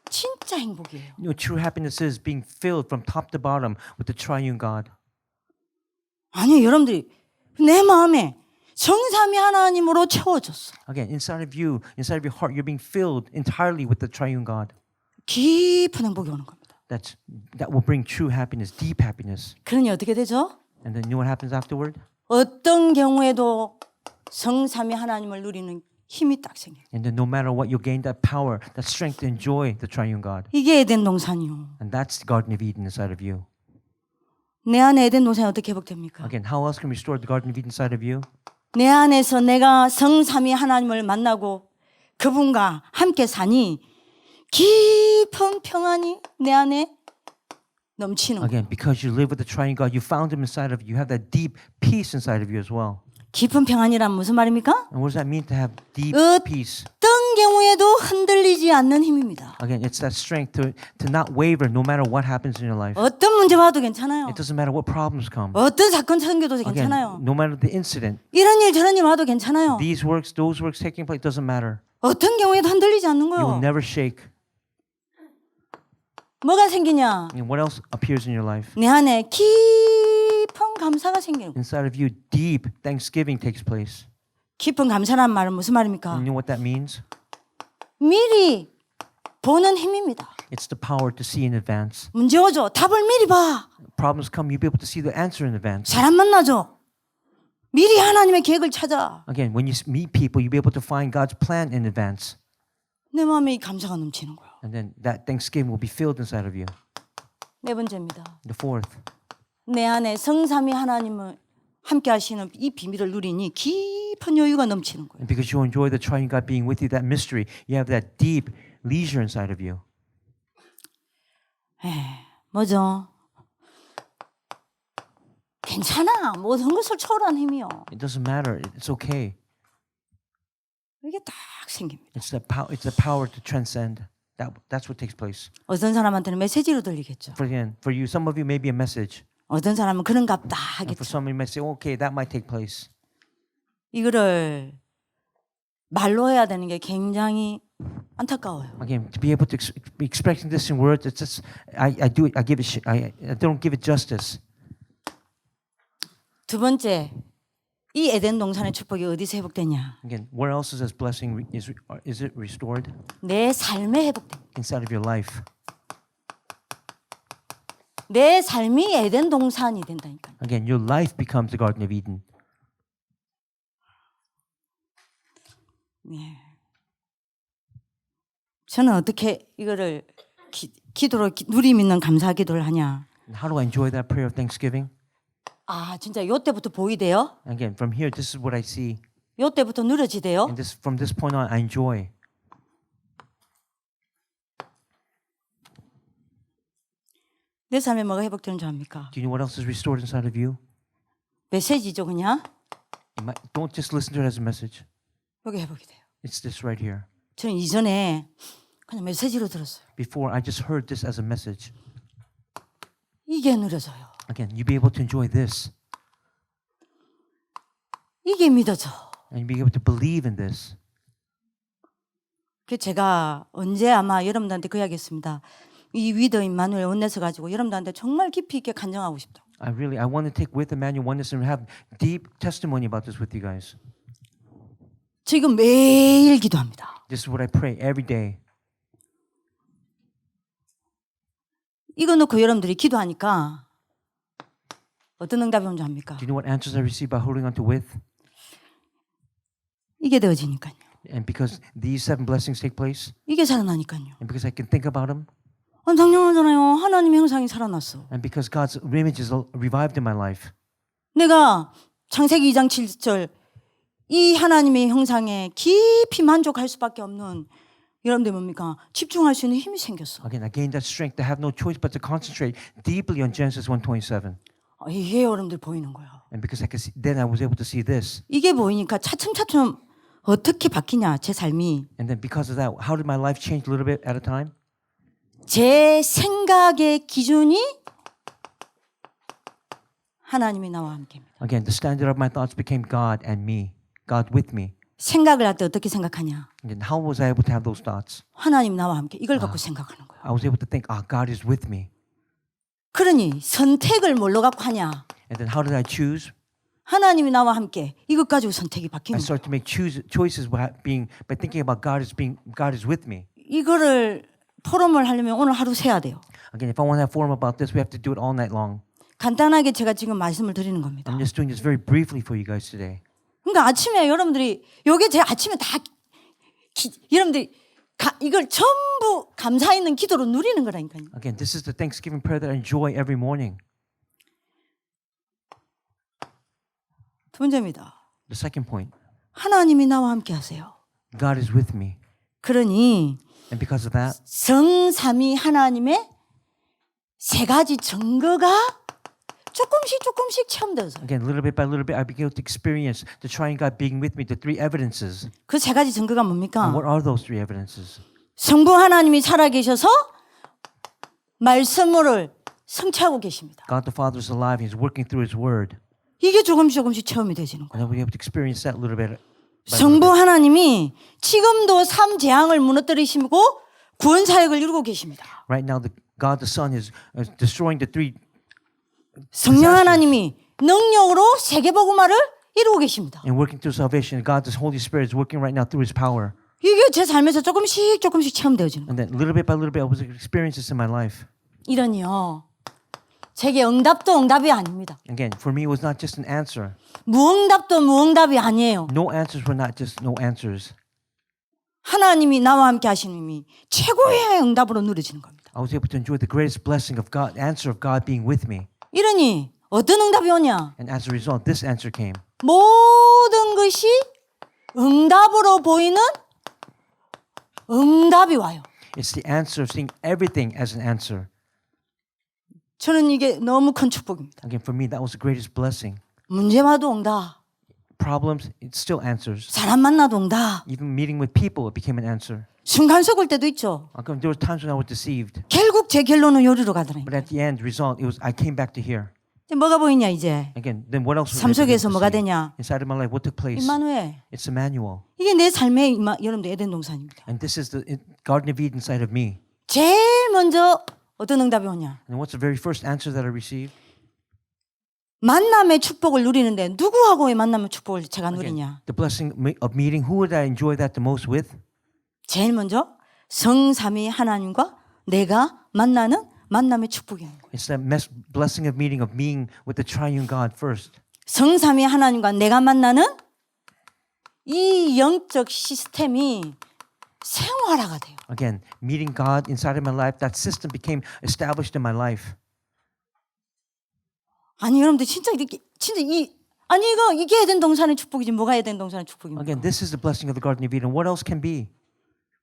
진짜 행복이에요. You know, true happiness is being filled from top to bottom with the triune God. 아니 여러분들이 내 마음에 성삼위 하나님으로 채워졌어. Again, inside of you, inside of your heart, you're being filled entirely with the triune God. 깊은 행복이 오는 겁니다. That will bring true happiness, deep happiness. 그러니 어떻게 되죠? And then you know what happens afterward? 어떤 경우에도 성삼위 하나님을 누리는 힘이 딱 생겨요. And then no matter what, you'll gain that power, that strength to enjoy the triune God. 이게 에덴 동산이요. And that's the Garden of Eden inside of you. 내 안에 에덴 동산이 어떻게 회복됩니까? Again, how else can we restore the Garden of Eden inside of you? 내 안에서 내가 성삼위 하나님을 만나고 그분과 함께 사니 깊은 평안이 내 안에 넘치는 거예요. Again, because you live with the triune God, you found Him inside of you. You have that deep peace inside of you as well. 깊은 평안이란 무슨 말입니까? And what does that mean to have deep peace? 어떤 경우에도 흔들리지 않는 힘입니다. Again, it's that strength to not waver no matter what happens in your life. 어떤 문제 와도 괜찮아요. It doesn't matter what problems come. 어떤 사건 생겨도 Again, 괜찮아요. no matter the incident, 이런 일 저런 일 와도 괜찮아요. these works, those works taking place, doesn't matter. 어떤 경우에도 흔들리지 않는 You will 거예요. never shake. 뭐가 생기냐? And what else appears in your life? 내 안에 깊은 감사가 생기는 거예요. Inside of you, deep thanksgiving takes place. 깊은 감사란 말은 무슨 말입니까? And you know what that means? 미리 보는 힘입니다. It's the power to see in advance. 문제 오죠. 답을 미리 봐. Problems come, you'll be able to see the answer in advance. 사람 만나죠. 미리 하나님의 계획을 찾아. Again, when you meet people, you'll be able to find God's plan in advance. 내 마음에 이 감사가 넘치는 거예요. And then that thanksgiving will be filled inside of you. 네 번째입니다. The fourth, 내 안에 성삼위 하나님을 함께 하시는 이 비밀을 누리니 깊은 여유가 넘치는 거예요. and because you enjoy the triune God being with you, that mystery, you have that deep leisure inside of you. 뭐죠? 괜찮아. 모든 것을 초월한 힘이요. It doesn't matter. It's okay. 이게 딱 생깁니다. It's the power to transcend. That's what takes place. 어떤 사람한테는 메시지로 들리겠죠. For you, some of you may be a message. 어떤 사람은 그런갑다 And for 하겠죠. some, you might say, okay, that might take place. 이거를 말로 해야 되는 게 굉장히 안타까워요. Again, to be able to be expressing this in words, it's just I don't give it justice. 두 번째, 이 에덴 동산의 축복이 어디서 회복되냐? Again, where else is this blessing is it restored? 내 삶에 회복됩니다. Inside of your life. 내 삶이 에덴 동산이 된다니까요. Again, your life becomes the Garden of Eden. 네. 저는 어떻게 이거를 기도로 누림 있는 감사 기도를 하냐? And how do I enjoy that prayer of thanksgiving? 아, 진짜 요 때부터 보이대요. Again, from here, this is what I see. 요 때부터 누려지대요. And from this point on, I enjoy. 내 삶에 뭐가 회복되는 줄 압니까? Do you know what else is restored inside of you? 메시지죠, 그냥. Don't just listen to it as a message. 여기 회복이 돼요. It's this right here. 저는 이전에 그냥 메시지로 들었어요. Before, I just heard this as a message. 이게 누려져요. Again, you'll be able to enjoy this. 이게 믿어져. And you'll be able to believe in this. 그 제가 언제 아마 여러분들한테 그 이야기했습니다. 이 위더 임마누엘 원내서 가지고 여러분들한테 정말 깊이 있게 간증하고 싶다. I want to take with Emmanuel Oneness and have deep testimony about this with you guys. 지금 매일 기도합니다. This is what I pray every day. 이거 놓고 여러분들이 기도하니까 어떤 응답이 온지 압니까? Do you know what answers I receive by holding on to with? 이게 되어지니까요. And because these 7 blessings take place, 이게 살아나니까요. and because I can think about them, 당연하잖아요. 하나님의 형상이 살아났어. and because God's image is revived in my life. 내가 창세기 2장 7절 이 하나님의 형상에 깊이 만족할 수밖에 없는 여러분들 뭡니까? 집중할 수 있는 힘이 생겼어. Again, I gained that strength to have no choice but to concentrate deeply on Genesis 1:27. 이게 여러분들 보이는 거야. And because I could see, then I was able to see this. 이게 보이니까 차츰차츰 어떻게 바뀌냐 제 삶이. And then because of that, how did my life change a little bit at a time? 제 생각의 기준이 하나님이 나와 함께입니다. Again, the standard of my thoughts became God and me, God with me. 생각을 할 때 어떻게 생각하냐? Again, how was I able to have those thoughts? 하나님 나와 함께 이걸 갖고 생각하는 거야. I was able to think, God is with me. 그러니 선택을 뭘로 갖고 하냐? And then how did I choose? 하나님이 나와 함께 이것 가지고 선택이 I 바뀌는 거야. started to make choices by thinking about God is with me. 이거를 포럼을 하려면 오늘 하루 세야 돼요. Again, if I want to have forum about this, we have to do it all night long. 간단하게 제가 지금 말씀을 드리는 겁니다. I'm just doing this very briefly for you guys today. 그러니까 아침에 여러분들이 요게 제 아침에 다 여러분들이 이걸 전부 감사 있는 기도로 누리는 거라니까요. Again, this is the Thanksgiving prayer that I enjoy every morning. 두 번째입니다. The second point, 하나님이 나와 함께 하세요. God is with me. 그러니 And because of that, 성삼위 하나님의 세 가지 증거가 조금씩 체험돼서 again, little bit by little bit, I began to experience the triune God being with me, the 3 evidences. 그 세 가지 증거가 And 뭡니까? what are those 3 evidences? 성부 하나님이 살아계셔서 말씀을 성취하고 계십니다. God the Father is alive. He's working through His Word. 이게 조금씩 체험이 되지는 거예요. And then we have to experience that a little bit. 성부 하나님이 지금도 3 재앙을 무너뜨리시고 구원 사역을 이루고 계십니다. Right now, God the Son is destroying the 3. 성령 하나님이 능력으로 세계복음화를 이루고 계십니다. And working through salvation, God the Holy Spirit is working right now through His power. 이게 제 삶에서 조금씩 체험되어지는 거예요. And then little bit by little bit, I was experiencing this in my life. 이러니요. 제게 응답도 응답이 아닙니다. Again, for me, it was not just an answer. 무응답도 무응답이 아니에요. No answers were not just no answers. 하나님이 나와 함께 하시는 힘이 최고의 응답으로 누려지는 겁니다. I was able to enjoy the greatest blessing of God, answer of God being with me. 이러니 어떤 응답이 오냐? And as a result, this answer came. 모든 것이 응답으로 보이는 응답이 와요. It's the answer of seeing everything as an answer. 저는 이게 너무 큰 축복입니다. Again, for me, that was the greatest blessing. 문제 와도 응답, Problems, it still answers. 사람 만나도 응답, Even meeting with people, it became an answer. 순간 속을 때도 있죠. There were times when I was deceived, 결국 제 결론은 요리로 가더라고요. but at the end result, I came back to here. 이제 뭐가 보이냐 이제? Again, then what else was 삶 I able 속에서 to 뭐가 see? 되냐? Inside of my life, what took place? 임마누엘. It's Emmanuel, 이게 내 삶의 여러분들 에덴 동산입니다. and this is the Garden of Eden inside of me. 제일 먼저 어떤 응답이 오냐? And what's the very first answer that I received? 만남의 축복을 누리는데 누구하고의 만남의 축복을 제가 Again, 누리냐? the blessing of meeting. Who would I enjoy that the most with? 제일 먼저 성삼위 하나님과 내가 만나는 만남의 축복이에요. It's that blessing of meeting, of being with the triune God first. 성삼위 하나님과 내가 만나는 이 영적 시스템이 생활화가 돼요. Again, meeting God inside of my life, that system became established in my life. 아니 여러분들 진짜 이렇게 이게 에덴 동산의 축복이지 뭐가 에덴 동산의 축복입니까? Again, this is the blessing of the Garden of Eden. What else can be?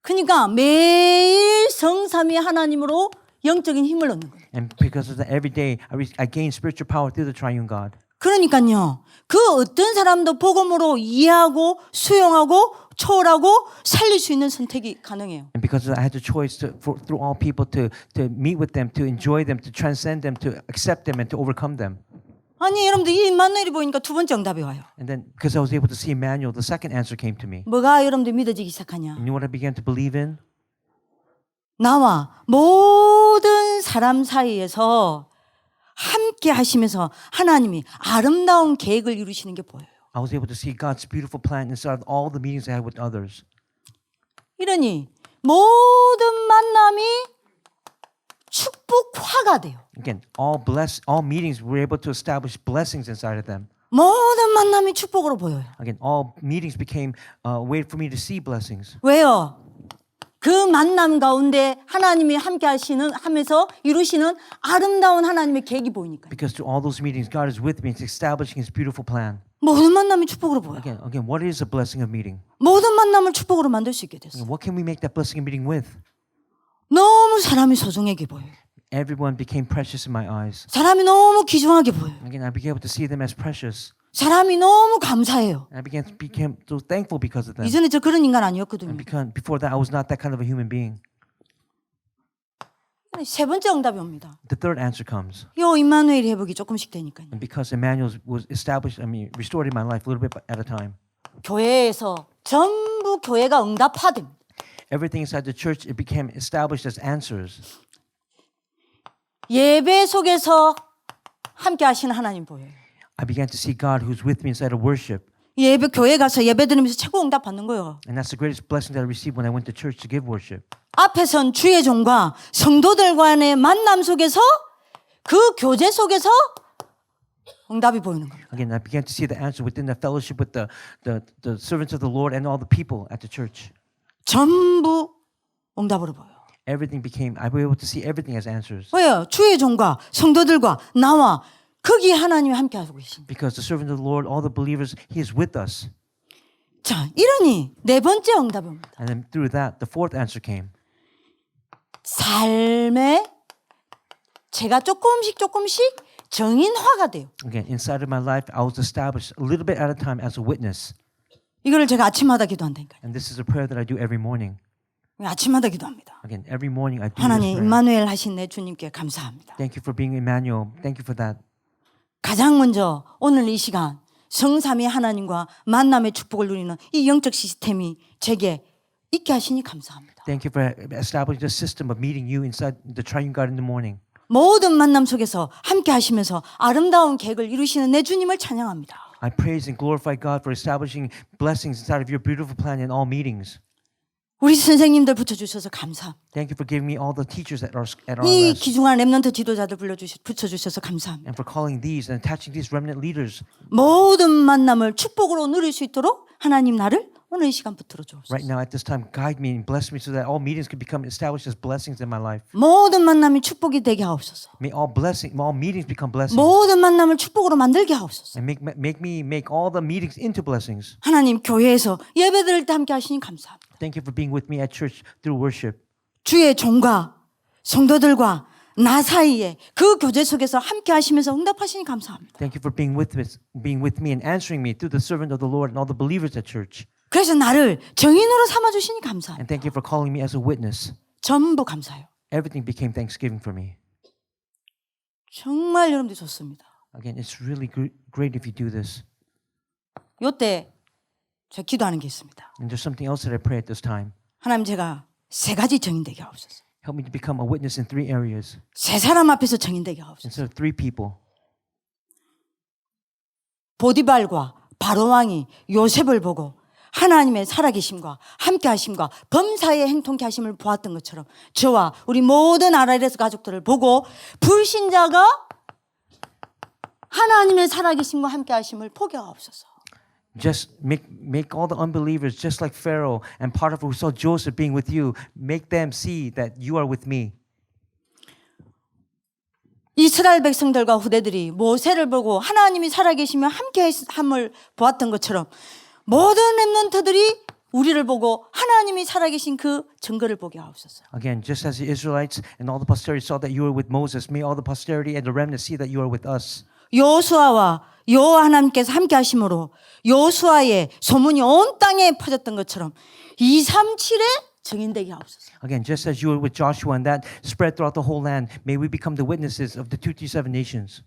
그러니까 매일 성삼위 하나님으로 영적인 힘을 얻는 거예요. And because of that, every day I gain spiritual power through the triune God. 그러니까요. 그 어떤 사람도 복음으로 이해하고 수용하고 초월하고 살릴 수 있는 선택이 가능해요. And because of that, I had the choice through all people to meet with them, to enjoy them, to transcend them, to accept them, and to overcome them. 아니 여러분들 이 임마누엘이 보니까 두 번째 응답이 와요. And then because I was able to see Emmanuel, the second answer came to me. 뭐가 여러분들 믿어지기 시작하냐? You know what I began to believe in? 나와 모든 사람 사이에서 함께 하시면서 하나님이 아름다운 계획을 이루시는 게 보여요. I was able to see God's beautiful plan inside of all the meetings I had with others. 이러니 모든 만남이 축복화가 돼요. Again, all meetings were able to establish blessings inside of them. 모든 만남이 축복으로 보여요. Again, all meetings became a way for me to see blessings. 왜요? 그 만남 가운데 하나님이 함께 하면서 이루시는 아름다운 하나님의 계획이 보이니까요. Because through all those meetings, God is with me. It's establishing His beautiful plan. 모든 만남이 축복으로 보여요. Again, what is a blessing of meeting? 모든 만남을 축복으로 만들 수 있게 됐어요. What can we make that blessing of meeting with? 너무 사람이 소중하게 보여요. Everyone became precious in my eyes. 사람이 너무 귀중하게 보여요. Again, I became able to see them as precious. 사람이 너무 감사해요. And I became so thankful because of them. 이전에 저 그런 인간 아니었거든요. And before that, I was not that kind of a human being. 세 번째 응답이 옵니다. The third answer comes. 요 임마누엘 회복이 조금씩 되니까요. And because Emmanuel was established, restored in my life a little bit at a time. 교회에서 전부 교회가 응답하됩니다. Everything inside the church, it became established as answers. 예배 속에서 함께 하시는 하나님 보여요. I began to see God who's with me inside of worship. 예배 교회 가서 예배 드리면서 최고 응답 받는 거예요. And that's the greatest blessing that I received when I went to church to give worship. 앞에 선 주의 종과 성도들 간의 만남 속에서 그 교제 속에서 응답이 보이는 겁니다. Again, I began to see the answer within the fellowship with the servants of the Lord and all the people at the church. 전부 응답으로 보여요. I was able to see everything as answers. 왜요? 주의 종과 성도들과 나와 거기에 하나님이 함께 하고 계십니다. Because the servant of the Lord, all the believers, He is with us. 자, 이러니 네 번째 응답이 옵니다. And then through that, the fourth answer came. 삶에 제가 조금씩 정인화가 돼요. Again, inside of my life, I was established a little bit at a time as a witness. 이거를 제가 아침마다 기도한다니까요. And this is a prayer that I do every morning. 아침마다 기도합니다. Again, every morning I do this 하나님 prayer. 임마누엘 하신 내 주님께 감사합니다. Thank you for being Emmanuel. Thank you for that. 가장 먼저 오늘 이 시간 성삼위 하나님과 만남의 축복을 누리는 이 영적 시스템이 제게 있게 하시니 감사합니다. Thank you for establishing the system of meeting you inside the triune God in the morning. 모든 만남 속에서 함께 하시면서 아름다운 계획을 이루시는 내 주님을 찬양합니다. I praise and glorify God for establishing blessings inside of your beautiful plan in all meetings. 우리 선생님들 붙여주셔서 감사합니다. Thank you for giving me all the teachers at our 이 last, 귀중한 렘넌트 지도자들 붙여주셔서 감사합니다. and for calling these and attaching these remnant leaders. 모든 만남을 축복으로 누릴 수 있도록 하나님 나를 오늘 이 시간 붙들어 주옵소서. Right now at this time, guide me and bless me so that all meetings could become established as blessings in my life. 모든 만남이 축복이 되게 하옵소서. May all meetings become blessings. 모든 만남을 축복으로 만들게 하옵소서. And make all the meetings into blessings. 하나님 교회에서 예배 드릴 때 함께 하시니 감사합니다. Thank you for being with me at church through worship. 주의 종과 성도들과 나 사이에 그 교제 속에서 함께 하시면서 응답하시니 감사합니다. Thank you for being with me and answering me through the servant of the Lord and all the believers at church. 그래서 나를 정인으로 삼아 주시니 감사합니다. And thank you for calling me as a witness. 전부 감사해요. Everything became Thanksgiving for me. 정말 여러분들 좋습니다. Again, it's really great if you do this. 요때 제가 기도하는 게 있습니다. And there's something else that I pray at this time. 하나님 제가 세 가지 정인되게 하옵소서. Help me to become a witness in 3 areas 세 사람 앞에서 정인되게 하옵소서. instead of 3 people. 보디발과 바로왕이 요셉을 보고 하나님의 살아계심과 함께하심과 범사의 행통케 하심을 보았던 것처럼 저와 우리 모든 아라레스 가족들을 보고 불신자가 하나님의 살아계심과 함께하심을 포기하옵소서. Just make all the unbelievers just like Pharaoh and Potiphar who saw Joseph being with you. Make them see that you are with me. 이스라엘 백성들과 후대들이 모세를 보고 하나님이 살아계시며 함께함을 보았던 것처럼 모든 렘넌트들이 우리를 보고 하나님이 살아계신 그 증거를 보게 하옵소서. Again, just as the Israelites and all the posterity saw that you were with Moses, may all the posterity and the remnant see that you are with us. 여호수아와 여호와 하나님께서 함께하심으로 여호수아의 소문이 온 땅에 퍼졌던 것처럼 237에 증인되게 하옵소서. Again, just as you were with Joshua and that spread throughout the whole land, may we become the witnesses of the 237 nations.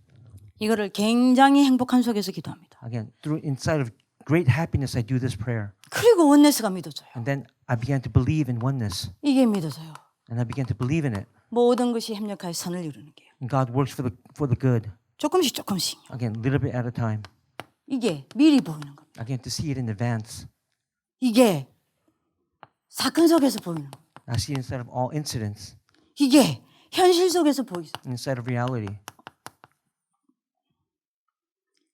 이거를 굉장히 행복한 속에서 기도합니다. Again, inside of great happiness, I do this prayer. 그리고 원네스가 믿어져요. And then I began to believe in oneness. 이게 믿어져요. And I began to believe in it. 모든 것이 협력하여 선을 이루는 게요. And God works for the good. 조금씩. Again, little bit at a time. 이게 미리 보이는 겁니다. Again, to see it in advance. 이게 사건 속에서 보이는 겁니다. I see it inside of all incidents, 이게 현실 속에서 보이죠. inside of reality.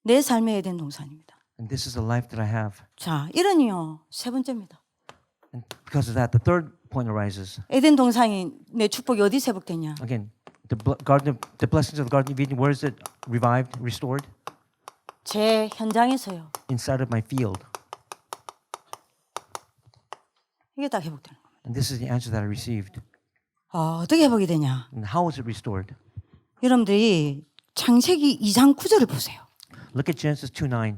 내 삶의 에덴 동산입니다. And this is the life that I have. 자, 이러니요. 세 번째입니다. And because of that, the third point arises. 에덴 동산이 내 축복이 어디 회복됐냐? Again, the blessings of the Garden of Eden, where is it revived, restored? 제 현장에서요. Inside of my field. 이게 딱 회복되는 겁니다. And this is the answer that I received. 어떻게 회복이 되냐? And how was it restored? 여러분들이 창세기 2장 9절을 보세요. Look at Genesis 2:9.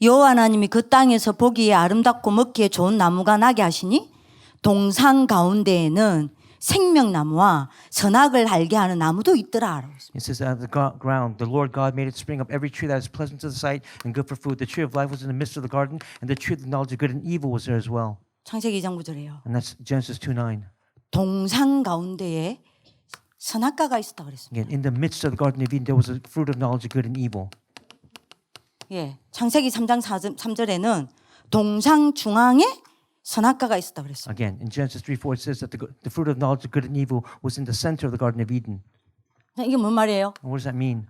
여호와 하나님이 그 땅에서 보기에 아름답고 먹기에 좋은 나무가 나게 하시니 동산 가운데에는 생명나무와 선악을 알게 하는 나무도 있더라. It says, out of the ground, the Lord God made it spring up every tree that is pleasant to the sight and good for food. The tree of life was in the midst of the garden, and the tree of the knowledge of good and evil was there as well. 창세기 2장 9절이에요. And that's Genesis 2:9. 동산 가운데에 선악과가 있었다 그랬습니다. Again, in the midst of the Garden of Eden, there was a fruit of knowledge of good and evil. 예, 창세기 3장 3절에는 동산 중앙에 선악과가 있었다 그랬어요. Again, in Genesis 3:4, it says that the fruit of knowledge of good and evil was in the center of the Garden of Eden. 이게 뭔 말이에요? And what does that mean?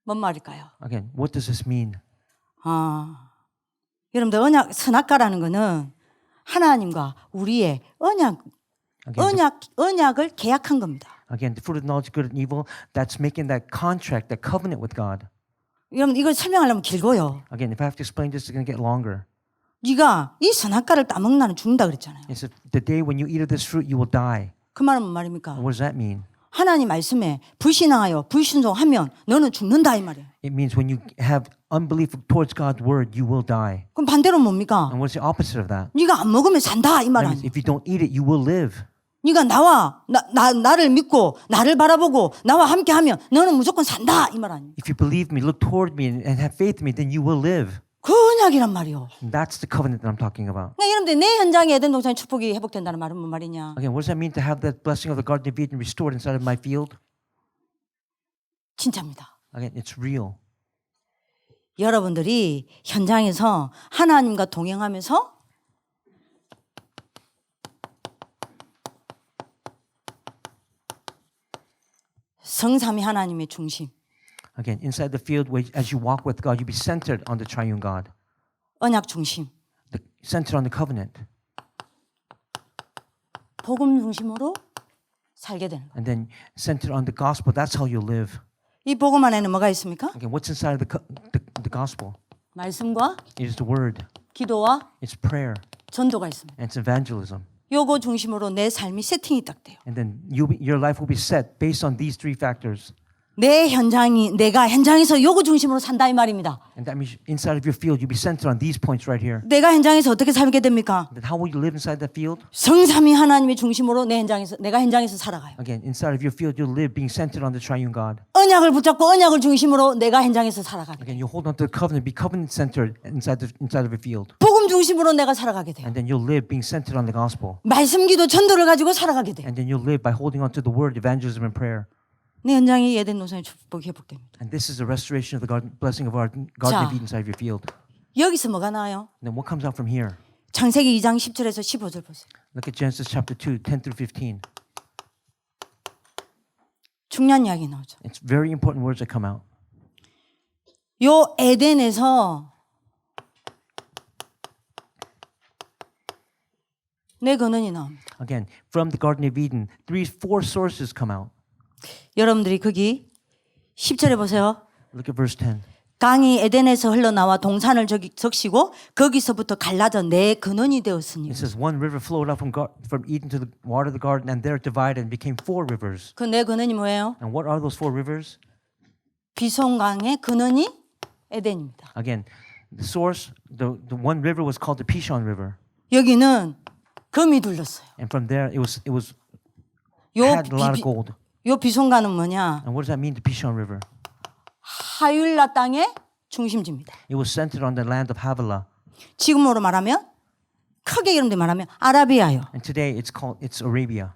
뭔 말일까요? Again, what does this mean? 여러분들 선악과라는 거는 하나님과 우리의 언약을 계약한 겁니다. Again, the fruit of knowledge of good and evil, that's making that contract, that covenant with God. 여러분 이걸 설명하려면 길고요. Again, if I have to explain this, it's going to get longer. 네가 이 선악과를 따먹는 날은 죽는다 그랬잖아요. It says, the day when you eat of this fruit, you will die. 그 말은 뭔 말입니까? And what does that mean? 하나님 말씀에 불신앙하여 불순종하면 너는 죽는다 이 말이에요. It means when you have unbelief towards God's word, you will die. 그럼 반대로 뭡니까? And what's the opposite of that? 네가 안 먹으면 산다 이 말 That means 아니에요. if you don't eat it, you will live. 네가 나를 믿고 나를 바라보고 나와 함께하면 너는 무조건 산다 이 말 아니에요. If you believe me, look toward me, and have faith in me, then you will live. 그 언약이란 말이요. And that's the covenant that I'm talking about. 그러니까 여러분들 내 현장에 에덴 동산의 축복이 회복된다는 말은 뭔 말이냐? Again, what does that mean to have that blessing of the Garden of Eden restored inside of my field? 진짜입니다. Again, it's real. 여러분들이 현장에서 하나님과 동행하면서 성삼위 하나님의 중심, Again, inside the field, where as you walk with God, you be centered on the triune God, 언약 중심, centered on the covenant, 복음 중심으로 살게 되는 거예요. and then centered on the gospel. That's how you live. 이 복음 안에는 뭐가 있습니까? Again, what's inside of the gospel? 말씀과 It is the word, 기도와 it's prayer, 전도가 있습니다. and it's evangelism. 요거 중심으로 내 삶이 세팅이 딱 돼요. And then your life will be set based on these three factors. 내가 현장에서 요거 중심으로 산다 이 말입니다. And that means inside of your field, you'll be centered on these points right here. 내가 현장에서 어떻게 살게 됩니까? Then how will you live inside that field? 성삼위 하나님의 중심으로 내가 현장에서 살아가요. Again, inside of your field, you'll live being centered on the triune God. 언약을 붙잡고 언약을 중심으로 내가 현장에서 살아가게 돼요. Again, you hold on to the covenant, be covenant centered inside of your field. 복음 중심으로 내가 살아가게 돼요. And then you'll live being centered on the gospel. 말씀 기도 전도를 가지고 살아가게 돼요. And then you'll live by holding on to the word, evangelism, and prayer. 내 현장이 에덴 동산의 축복이 회복됩니다. And this is the restoration of the blessing of our Garden 자. of Eden inside of your field. 여기서 뭐가 나와요? And then what comes out from here? 창세기 2장 10절에서 15절 보세요. Look at Genesis chapter 2, 10 through 15. 중요한 이야기 나오죠. It's very important words that come out. 요 에덴에서 내 근원이 나옵니다. Again, from the Garden of Eden, four sources come out. 여러분들이 거기 10절에 보세요. Look at verse 10. 강이 에덴에서 흘러나와 동산을 적시고 거기서부터 갈라져 내 근원이 되었으니. It says one river flowed out from Eden to the water of the garden, and there it divided and became four rivers. 그 내 근원이 뭐예요? And what are those four rivers? 비송강의 근원이 에덴입니다. Again, the source, the one river was called the Pishon River, 여기는 금이 둘렀어요. and from there it was 요, had a lot of gold. 요 비송강은 뭐냐? And what does that mean? The Pishon River. 하윌라 땅의 중심지입니다. It was centered on the land of Havilah, 지금으로 말하면 크게 여러분들 말하면 아라비아요. and today it's Arabia.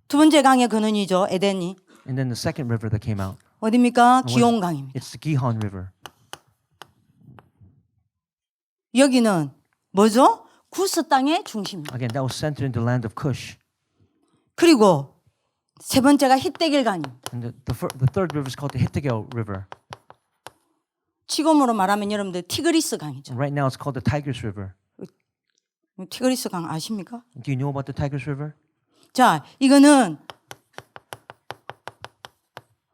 두 번째 강의 근원이죠. 에덴이. And then the second river that came out, 어디입니까? 기온강입니다. it's the Gihon River. 여기는 뭐죠? 구스 땅의 중심입니다. Again, that was centered in the land of Cush. 그리고 세 번째가 히데길강입니다. And the third river is called the Hittegel River. 지금으로 말하면 여러분들 티그리스 강이죠. And right now it's called the Tigris River. 티그리스 강 아십니까? Do you know about the Tigris River? 자, 이거는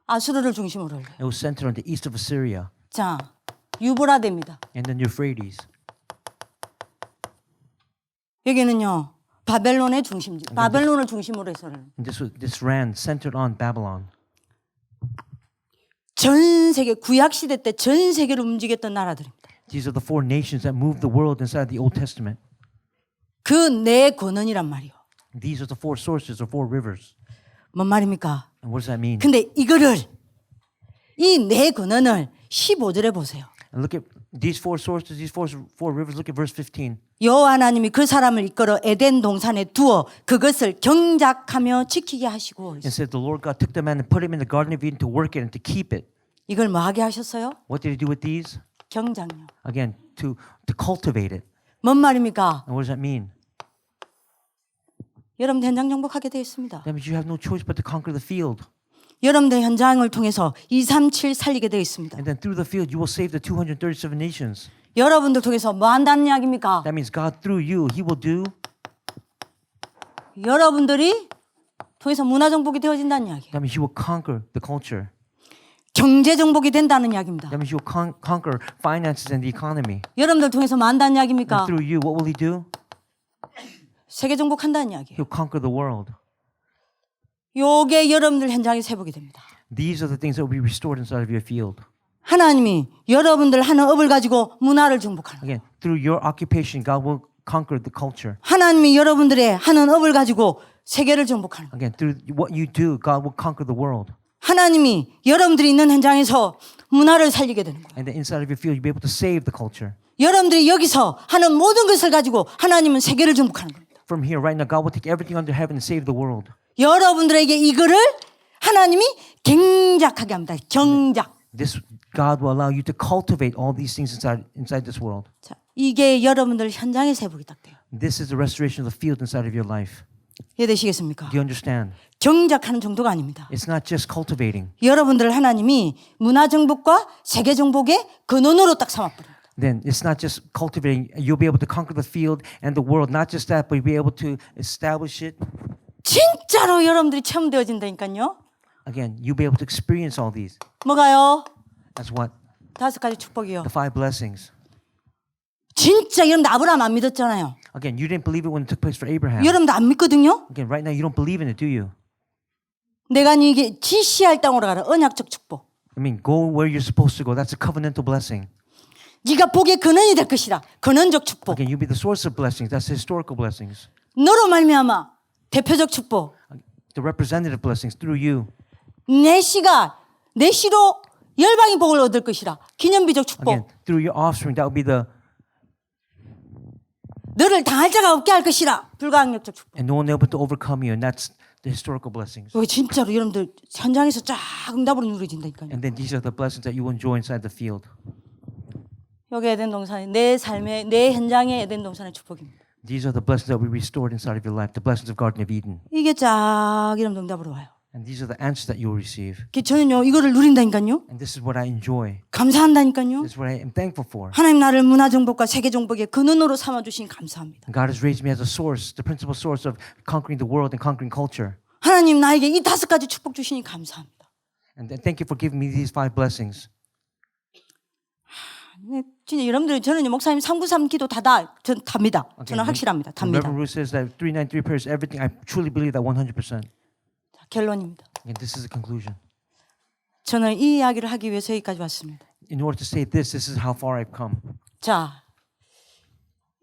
아수르를 중심으로 흘러요. It was centered on the east of Assyria 자, 유브라데입니다. and then Euphrates. 여기는요, 바벨론의 중심지, 바벨론을 중심으로 해서 흘러요. And this ran centered on Babylon. 전 세계 구약 시대 때 전 세계를 움직였던 나라들입니다. These are the four nations that moved the world inside the Old Testament. 그 네 권원이란 말이요. These are the four sources or four rivers. 뭔 말입니까? And what does that mean? 근데 이거를 이 네 권원을 15절에 보세요. And look at these four sources, these four rivers. Look at verse 15. 여호와 하나님이 그 사람을 이끌어 에덴 동산에 두어 그것을 경작하며 지키게 하시고 And said the Lord God took the man and put him in the Garden of Eden to work it and to keep it. 이걸 뭐 하게 하셨어요? What did he do with these? 경작요. Again, to cultivate it. 뭔 말입니까? And what does that mean? 여러분들 현장 정복하게 되어 있습니다. That means you have no choice but to conquer the field. 여러분들 현장을 통해서 237 살리게 되어 있습니다. And then through the field you will save the 237 nations. 여러분들 통해서 뭐 한다는 이야기입니까? That means God through you, He will do. 여러분들이 통해서 문화 정복이 되어진다는 이야기예요. That means you will conquer the culture. 경제 정복이 된다는 이야기입니다. That means you will conquer finances and the economy. 여러분들 통해서 뭐 한다는 And 이야기입니까? through you, what will He do? 세계 정복한다는 이야기예요. He'll conquer the world. 요게 여러분들 현장에서 회복이 됩니다. These are the things that will be restored inside of your field. 하나님이 여러분들 하는 업을 가지고 문화를 정복하는 거예요. Again, through your occupation, God will conquer the culture. 하나님이 여러분들의 하는 업을 가지고 세계를 정복하는 거예요. Again, through what you do, God will conquer the world. 하나님이 여러분들이 있는 현장에서 문화를 살리게 되는 거예요. And then inside of your field, you'll be able to save the culture. 여러분들이 여기서 하는 모든 것을 가지고 하나님은 세계를 정복하는 겁니다. From here, right now, God will take everything under heaven and save the world. 여러분들에게 이거를 하나님이 경작하게 합니다. 경작. This God will allow you to cultivate all these things inside this world. 자, 이게 여러분들 현장에서 회복이 딱 돼요. This is the restoration of the field inside of your life. 이해되시겠습니까? Do you understand? 경작하는 정도가 아닙니다. It's not just cultivating. 여러분들 하나님이 문화 정복과 세계 정복의 근원으로 딱 삼아버립니다. Then it's not just cultivating. You'll be able to conquer the field and the world. Not just that, but you'll be able to establish it. 진짜로 여러분들이 체험되어진다니까요. Again, you'll be able to experience all these. 뭐가요? That's what? 5가지 축복이요. The 5 blessings. 진짜 여러분들 아브라함 안 믿었잖아요. Again, you didn't believe it when it took place for Abraham. 여러분들 안 믿거든요. Again, right now you don't believe in it, do you? 내가 이게 지시할 땅으로 가라. 언약적 축복. I mean, go where you're supposed to go. That's a covenantal blessing. 네가 복의 근원이 될 것이다. 근원적 축복. Again, you'll be the source of blessings. That's historical blessings. 너로 말미암아 대표적 축복. The representative blessings through you. 내 씨로 열방의 복을 얻을 것이라. 기념비적 축복. Again, through your offspring, that will be the 너를 당할 자가 없게 할 것이라. 불가항력적 축복. and no one able to overcome you, and that's the historical blessings. 이거 진짜로 여러분들 현장에서 쫙 응답으로 누려진다니까요. And then these are the blessings that you will enjoy inside the field. 여기 에덴 동산이 내 삶의 내 현장의 에덴 동산의 축복입니다. These are the blessings that we restored inside of your life, the blessings of Garden of Eden. 이게 쫙 이러면 응답으로 와요. And these are the answers that you will receive. 저는요 이거를 누린다니까요. And this is what I enjoy. 감사한다니까요. This is what I am thankful for. 하나님 나를 문화 정복과 세계 정복의 근원으로 삼아 주신 감사합니다. And God has raised me as a source, the principal source of conquering the world and conquering culture. 하나님 나에게 이 5가지 축복 주시니 감사합니다. And thank you for giving me these 5 blessings. 네, 진짜 여러분들 저는 목사님 393 기도 전 답니다. 저는 확실합니다. 답니다. Reverend Ruth says that 393 prayers, everything. I truly believe that 100%. 자, 결론입니다. And this is the conclusion. 저는 이 이야기를 하기 위해서 여기까지 왔습니다. In order to say this is how far I've come. 자,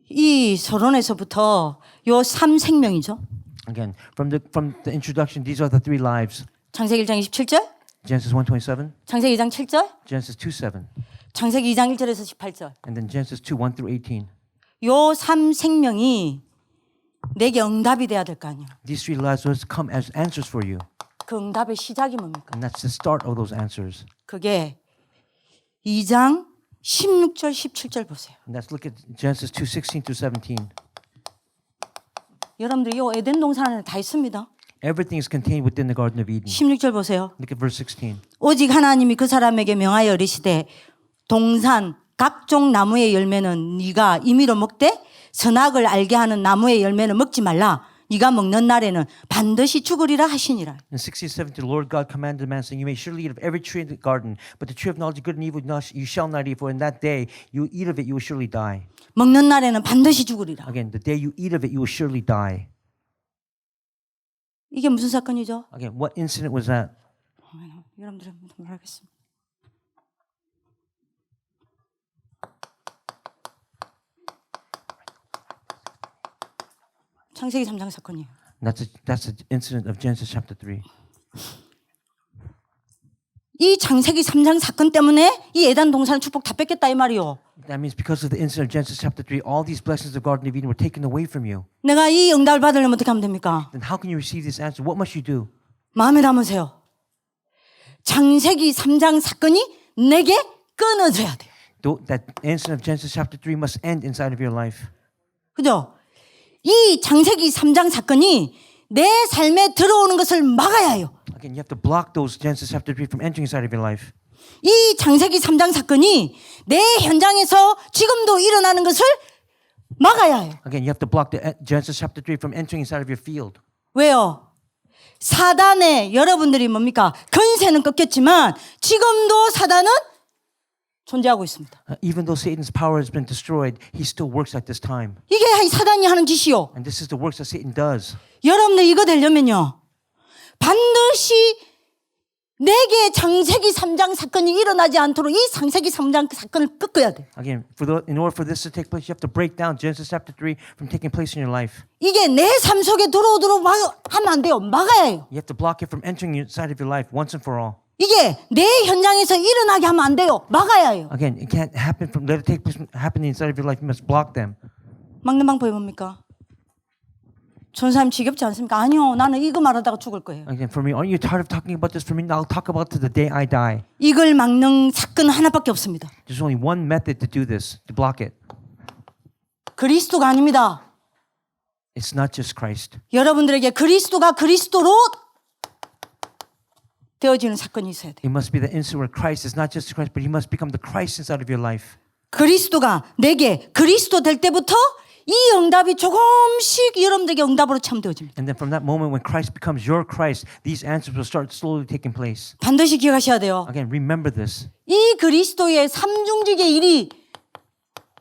이 서론에서부터 요 3생명이죠. Again, from the introduction, these are the 3 lives. 창세기 1장 27절, Genesis 1:27, 창세기 2장 7절, Genesis 2:7, 창세기 2장 1절에서 18절. and then Genesis 2:1 through 18. 요 3생명이 내게 응답이 돼야 될 거 아니에요. These 3 lives will come as answers for you. 그 응답의 시작이 뭡니까? And that's the start of those answers. 그게 2장 16절 17절 보세요. And let's look at Genesis 2:16 through 17. 여러분들 이 에덴 동산 안에 다 있습니다. Everything is contained within the Garden of Eden. 16절 보세요. Look at verse 16. 오직 하나님이 그 사람에게 명하여 이르시되 동산 각종 나무의 열매는 네가 임의로 먹되 선악을 알게 하는 나무의 열매는 먹지 말라. 네가 먹는 날에는 반드시 죽으리라 하시니라. In 67, the Lord God commanded the man, saying, "You may surely eat of every tree in the garden, but the tree of knowledge of good and evil you shall not eat, for in that day you eat of it, you will surely die." 먹는 날에는 반드시 죽으리라. Again, the day you eat of it, you will surely die. 이게 무슨 사건이죠? Again, what incident was that? 여러분들은 말하겠습니다. 창세기 3장 사건이에요. That's the incident of Genesis chapter 3. 이 창세기 3장 사건 때문에 이 에덴 동산 축복 다 뺏겼다 이 말이요. That means because of the incident of Genesis chapter 3, all these blessings of the Garden of Eden were taken away from you. 내가 이 응답을 받으려면 어떻게 하면 됩니까? Then how can you receive this answer? What must you do? 마음에 담으세요. 창세기 3장 사건이 내게 끊어져야 돼요. That incident of Genesis chapter 3 must end inside of your life. 그죠? 이 창세기 3장 사건이 내 삶에 들어오는 것을 막아야 해요. Again, you have to block those Genesis chapter 3 from entering inside of your life. 이 창세기 3장 사건이 내 현장에서 지금도 일어나는 것을 막아야 해요. Again, you have to block the Genesis chapter 3 from entering inside of your field. 왜요? 사단의 여러분들이 뭡니까? 권세는 꺾였지만 지금도 사단은 존재하고 있습니다. Even though Satan's power has been destroyed, he still works at this time. 이게 사단이 하는 짓이요. And this is the works that Satan does. 여러분들 이거 되려면요. 반드시 내게 창세기 3장 사건이 일어나지 않도록 이 창세기 3장 사건을 꺾어야 돼. Again, in order for this to take place, you have to break down Genesis chapter 3 from taking place in your life. 이게 내 삶 속에 들어오도록 하면 안 돼요. 막아야 해요. You have to block it from entering inside of your life once and for all. 이게 내 현장에서 일어나게 하면 안 돼요. 막아야 해요. Again, it can't happen from let it take place from happening inside of your life. You must block them. 막는 방법이 뭡니까? 전사님 지겹지 않습니까? 아니요. 나는 이거 말하다가 죽을 거예요. Again, for me, aren't you tired of talking about this? For me, I'll talk about it to the day I die. 이걸 막는 사건은 하나밖에 없습니다. There's only one method to do this, to block it. 그리스도가 아닙니다. It's not just Christ. 여러분들에게 그리스도가 그리스도로 되어지는 사건이 있어야 돼요. It must be the instant where Christ is not just Christ, but He must become the Christ inside of your life. 그리스도가 내게 그리스도 될 때부터 이 응답이 조금씩 여러분들에게 응답으로 참되어집니다. And then from that moment when Christ becomes your Christ, these answers will start slowly taking place. 반드시 기억하셔야 돼요. Again, remember this. 이 그리스도의 삼중직의 일이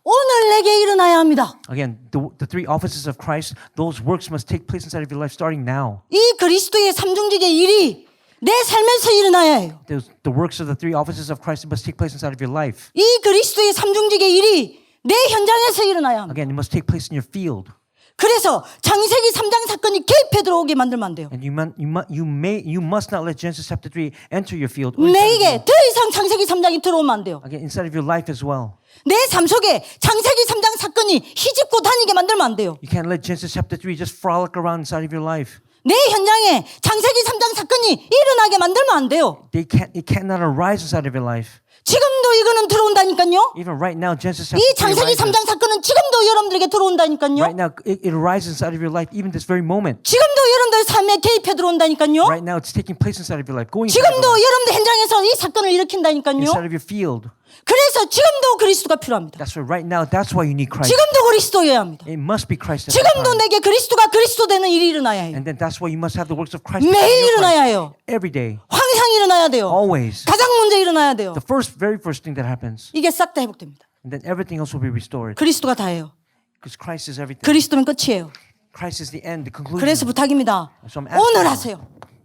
오늘 내게 일어나야 합니다. Again, the three offices of Christ, those works must take place inside of your life starting now. 이 그리스도의 삼중직의 일이 내 삶에서 일어나야 해요. The works of the three offices of Christ must take place inside of your life. 이 그리스도의 삼중직의 일이 내 현장에서 일어나야 합니다. Again, it must take place in your field. 그래서 창세기 3장 사건이 개입해 들어오게 만들면 안 돼요. And you must not let Genesis chapter 3 enter your field. 내게 더 이상 창세기 3장이 들어오면 안 돼요. Again, inside of your life as well. 내 삶 속에 창세기 3장 사건이 희집고 다니게 만들면 안 돼요. You can't let Genesis chapter 3 just frolic around inside of your life. 내 현장에 창세기 3장 사건이 일어나게 만들면 안 돼요. It cannot arise inside of your life. 지금도 이거는 들어온다니까요. Even right now, Genesis chapter 이 3 창세기 arises. 3장 사건은 지금도 여러분들에게 들어온다니까요. Right now, it arises inside of your life, even this very moment. 지금도 여러분들 삶에 개입해 들어온다니까요. Right now, it's taking place inside of your life. Going inside 지금도 여러분들 현장에서 이 사건을 일으킨다니까요. of your field. 그래서 지금도 그리스도가 필요합니다. That's why right now, that's why you need Christ. 지금도 그리스도여야 합니다. It must be Christ. At that 지금도 time. 내게 그리스도가 그리스도 되는 일이 일어나야 해요. And then that's why you must have the works of Christ. 매일 in your 일어나야 life. 해요. Every day. 항상 일어나야 돼요. Always. 가장 먼저 일어나야 돼요. The very first thing that happens. 이게 싹 다 회복됩니다. And then everything else will be restored. 그리스도가 다예요. Because Christ is everything. 그리스도면 끝이에요. Christ is the end, the conclusion. 그래서 부탁입니다. So I'm asking 오늘 you, 하세요.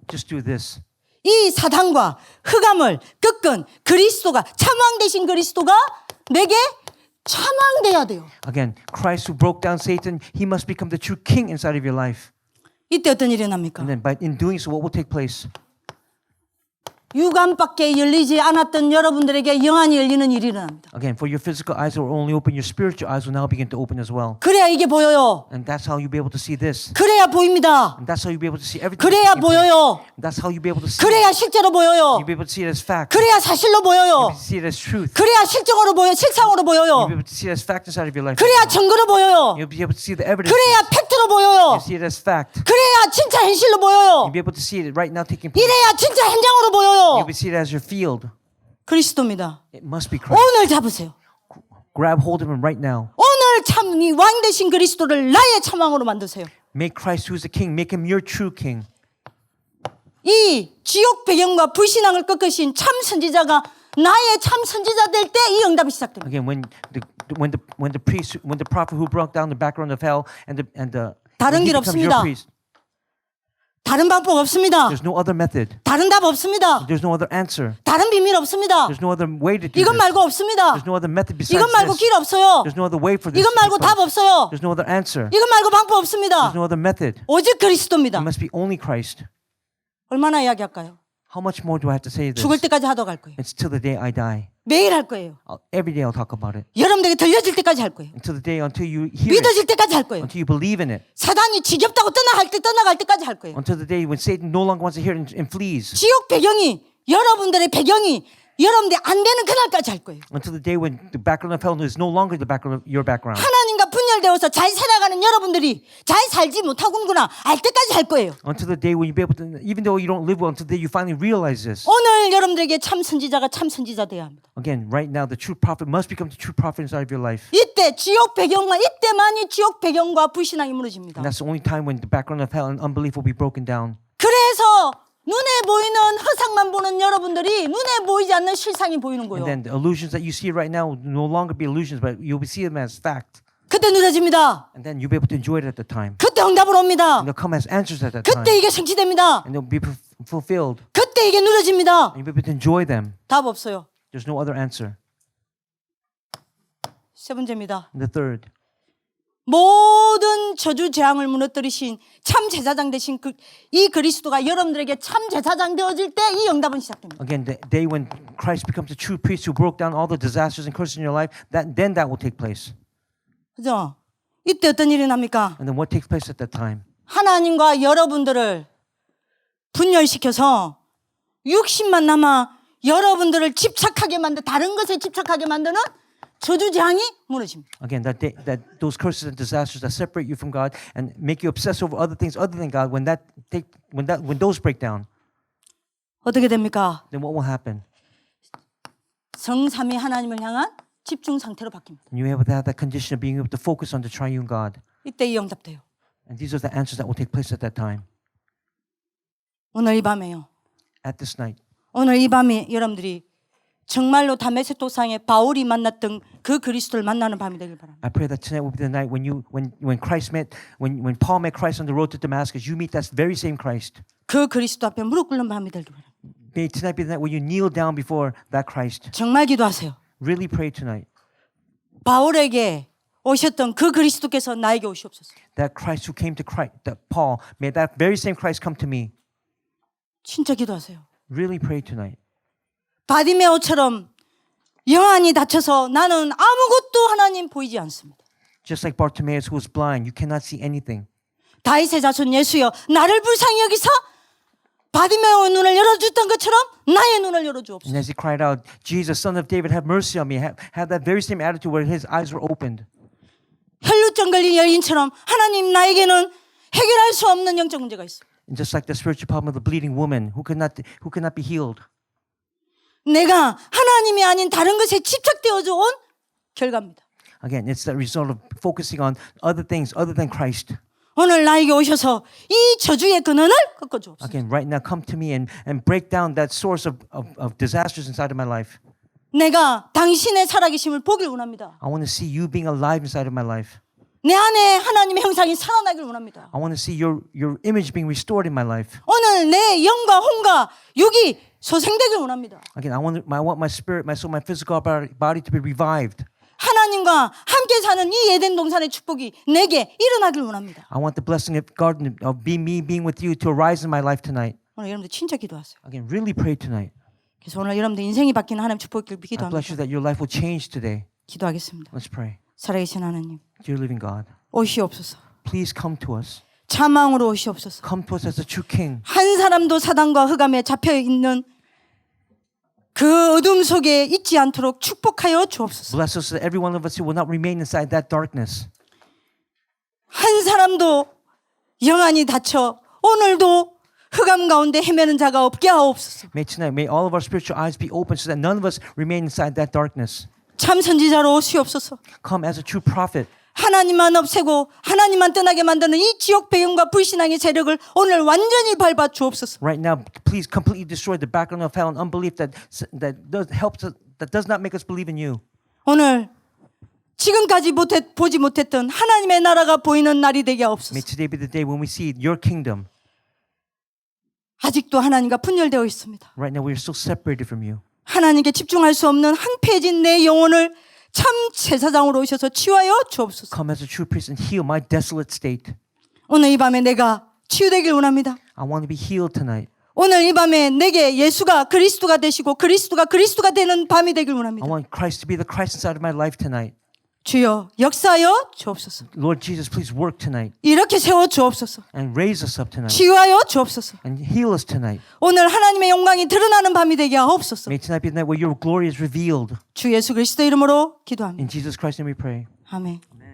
just do this. 이 사단과 흑암을 꺾은 그리스도가 참왕 되신 그리스도가 내게 참왕돼야 돼요. Again, Christ who broke down Satan, he must become the true king inside of your life. 이때 어떤 일이 일어납니까? And then in doing so, what will take place? 육안밖에 열리지 않았던 여러분들에게 영안이 열리는 일이 일어납니다. Again, for your physical eyes that were only open, your spiritual eyes will now begin to open as well. 그래야 이게 보여요. And that's how you'll be able to see this. 그래야 보입니다. And that's how you'll be able to see everything. 그래야 taking place. 보여요. And that's how you'll be able to see 그래야 실제로 보여요. You'll be able to see it as fact. 그래야 사실로 보여요. You'll be able to see it as truth. 그래야 실적으로 보여, 실상으로 보여요. You'll be able to see it as fact inside of your life. 그래야 증거로 보여요. You'll be able to see the evidence. 그래야 팩트로 보여요. You'll see it as fact. 그래야 진짜 현실로 보여요. You'll be able to see it right now taking place. 이래야 진짜 현장으로 보여요. You'll be see it as your field. 그리스도입니다. It must be Christ. 오늘 잡으세요. Grab hold of him right now. 오늘 참 이 왕 되신 그리스도를 나의 참왕으로 만드세요. Make Christ, who is the King, make him your true King. 이 지옥 배경과 불신앙을 꺾으신 참 선지자가 나의 참 선지자 될 때 이 응답이 시작됩니다. Again, when the prophet who broke down the background of hell and 다른 when he 길 becomes your 없습니다. priest, 다른 방법 없습니다. there's no other method. 다른 답 없습니다. There's no other answer. 다른 비밀 없습니다. There's no other way to do 이것 this. 말고 없습니다. There's no other method besides 이것 말고 this. 길 없어요. There's no other way for this. 이것 to take 말고 답 place. 없어요. There's no other answer. 이것 말고 방법 없습니다. There's no other method. 오직 그리스도입니다. It must be only Christ. 얼마나 이야기할까요? How much more do I have to say this? 죽을 때까지 하다 갈 거예요. It's till the day I die. 매일 할 거예요. Every day I'll talk about it. 여러분에게 들려질 때까지 할 거예요. Until the day until you hear it. 믿어질 때까지 할 거예요. Until you believe in it. 사단이 지겹다고 떠나갈 때까지 할 거예요. Until the day when Satan no longer wants to hear it and flees. 지옥 배경이 여러분들의 배경이 여러분들 안 되는 그날까지 할 거예요. Until the day when the background of hell is no longer the background of your background. 하나님과 분열되어서 잘 살아가는 여러분들이 잘 살지 못하군구나 알 때까지 할 거예요. Until the day when you be able to, even though you don't live well, until the day you finally realize this. 오늘 여러분들에게 참 선지자가 참 선지자 되어야 합니다. Again, right now, the true prophet must become the true prophet inside of your life. 이때 지옥 배경과 이때만이 지옥 배경과 불신앙이 무너집니다. And that's the only time when the background of hell and unbelief will be broken down. 그래서 눈에 보이는 허상만 보는 여러분들이 눈에 보이지 않는 실상이 보이는 And 거예요. then the illusions that you see right now will no longer be illusions, but you'll see them as fact. 그때 누려집니다. And then you'll be able to enjoy it at the time. 그때 응답으로 옵니다. And they'll come as answers at that time. 그때 이게 성취됩니다. And they'll be fulfilled. 그때 이게 누려집니다. And you'll be able to enjoy them. 답 없어요. There's no other answer. 세 번째입니다. And the third, 모든 저주 재앙을 무너뜨리신 참 제사장 되신 이 그리스도가 여러분들에게 참 제사장 되어질 때 이 응답은 시작됩니다. again, the day when Christ becomes the true priest who broke down all the disasters and curses in your life, then that will take place. 그죠? 이때 어떤 일이 납니까? And then what takes place at that time? 하나님과 여러분들을 분열시켜서 육신만 남아 여러분들을 집착하게 만든 다른 것에 집착하게 만드는 저주 재앙이 무너집니다. Again, that those curses and disasters that separate you from God and make you obsess over other things other than God, when those break down, 어떻게 됩니까? then what will happen? 성삼위 하나님을 향한 집중 상태로 바뀝니다. And you have to have that condition of being able to focus on the triune God. 이때 이 응답돼요. And these are the answers that will take place at that time. 오늘 이 밤에요. At this night, 오늘 이 밤에 여러분들이 정말로 다메섹 도상에 바울이 만났던 그 그리스도를 만나는 밤이 되길 바랍니다. I pray that tonight will be the night when Paul met Christ on the road to Damascus, you meet that very same Christ. 그 그리스도 앞에 무릎 꿇는 밤이 되길 바랍니다. May tonight be the night when you kneel down before that Christ. 정말 기도하세요. Really pray tonight. 바울에게 오셨던 그 그리스도께서 나에게 오시옵소서. That Christ who came to Christ, that Paul, may that very same Christ come to me. 진짜 기도하세요. Really pray tonight. 바디메오처럼 영안이 다쳐서 나는 아무것도 하나님 보이지 않습니다. Just like Bartimaeus who was blind, you cannot see anything. 다윗의 자손 예수여 나를 불쌍히 여기사 바디메오의 눈을 열어줬던 것처럼 나의 눈을 열어주옵소서. And as he cried out, Jesus, Son of David, have mercy on me. Have that very same attitude where his eyes were opened. 혈루증 걸린 여인처럼 하나님 나에게는 해결할 수 없는 영적 문제가 있어. And just like the spiritual problem of the bleeding woman who could not be healed. 내가 하나님이 아닌 다른 것에 집착되어져 온 결과입니다. Again, it's the result of focusing on other things other than Christ. 오늘 나에게 오셔서 이 저주의 근원을 꺾어주옵소서. Again, right now, come to me and break down that source of disasters inside of my life. 내가 당신의 살아계심을 보길 원합니다. I want to see you being alive inside of my life. 내 안에 하나님의 형상이 살아나길 원합니다. I want to see your image being restored in my life. 오늘 내 영과 혼과 육이 소생되길 원합니다. Again, I want my spirit, my soul, my physical body to be revived. 하나님과 함께 사는 이 에덴 동산의 축복이 내게 일어나길 원합니다. I want the blessing of garden of me being with you to arise in my life tonight. 오늘 여러분들 진짜 기도하세요. Again, really pray tonight. 그래서 오늘 여러분들 인생이 바뀌는 하나님 축복을 I bless you 기도합니다. that your life will change today. 기도하겠습니다. Let's pray. 살아계신 하나님 Dear living God, 오시옵소서. please come to us. 참왕으로 오시옵소서. Come to us as a true king. 한 사람도 사단과 흑암에 잡혀 있는 그 어둠 속에 있지 않도록 축복하여 주옵소서. Bless us that every one of us who will not remain inside that darkness. 한 사람도 영안이 닫혀 오늘도 흑암 가운데 헤매는 자가 없게 하옵소서. May tonight, may all of our spiritual eyes be open so that none of us remain inside that darkness. 참 선지자로 오시옵소서. Come as a true prophet. 하나님만 없애고 하나님만 떠나게 만드는 이 지옥 배경과 불신앙의 세력을 오늘 완전히 밟아 주옵소서. Right now, please completely destroy the background of hell and unbelief that does not make us believe in you. 오늘 지금까지 보지 못했던 하나님의 나라가 보이는 날이 되게 May 하옵소서. today be the day when we see your kingdom. 아직도 하나님과 분열되어 있습니다. Right now, we are still separated from you. 하나님께 집중할 수 없는 황폐해진 내 영혼을 참 제사장으로 오셔서 치유하여 주옵소서. Come as a true priest and heal my desolate state. 오늘 이 밤에 내가 치유되길 원합니다. I want to be healed tonight. 오늘 이 밤에 내게 예수가 그리스도가 되시고 그리스도가 되는 밤이 되길 원합니다. I want Christ to be the Christ inside of my life tonight. 주여 역사하여 주옵소서. Lord Jesus, please work tonight 이렇게 세워 주옵소서. and raise us up tonight 치유하여 주옵소서. and heal us tonight. 오늘 하나님의 영광이 드러나는 밤이 되게 하옵소서. May tonight be the night where your glory is revealed. 주 예수 그리스도 이름으로 기도합니다. In Jesus Christ's name we pray. 아멘. Amen.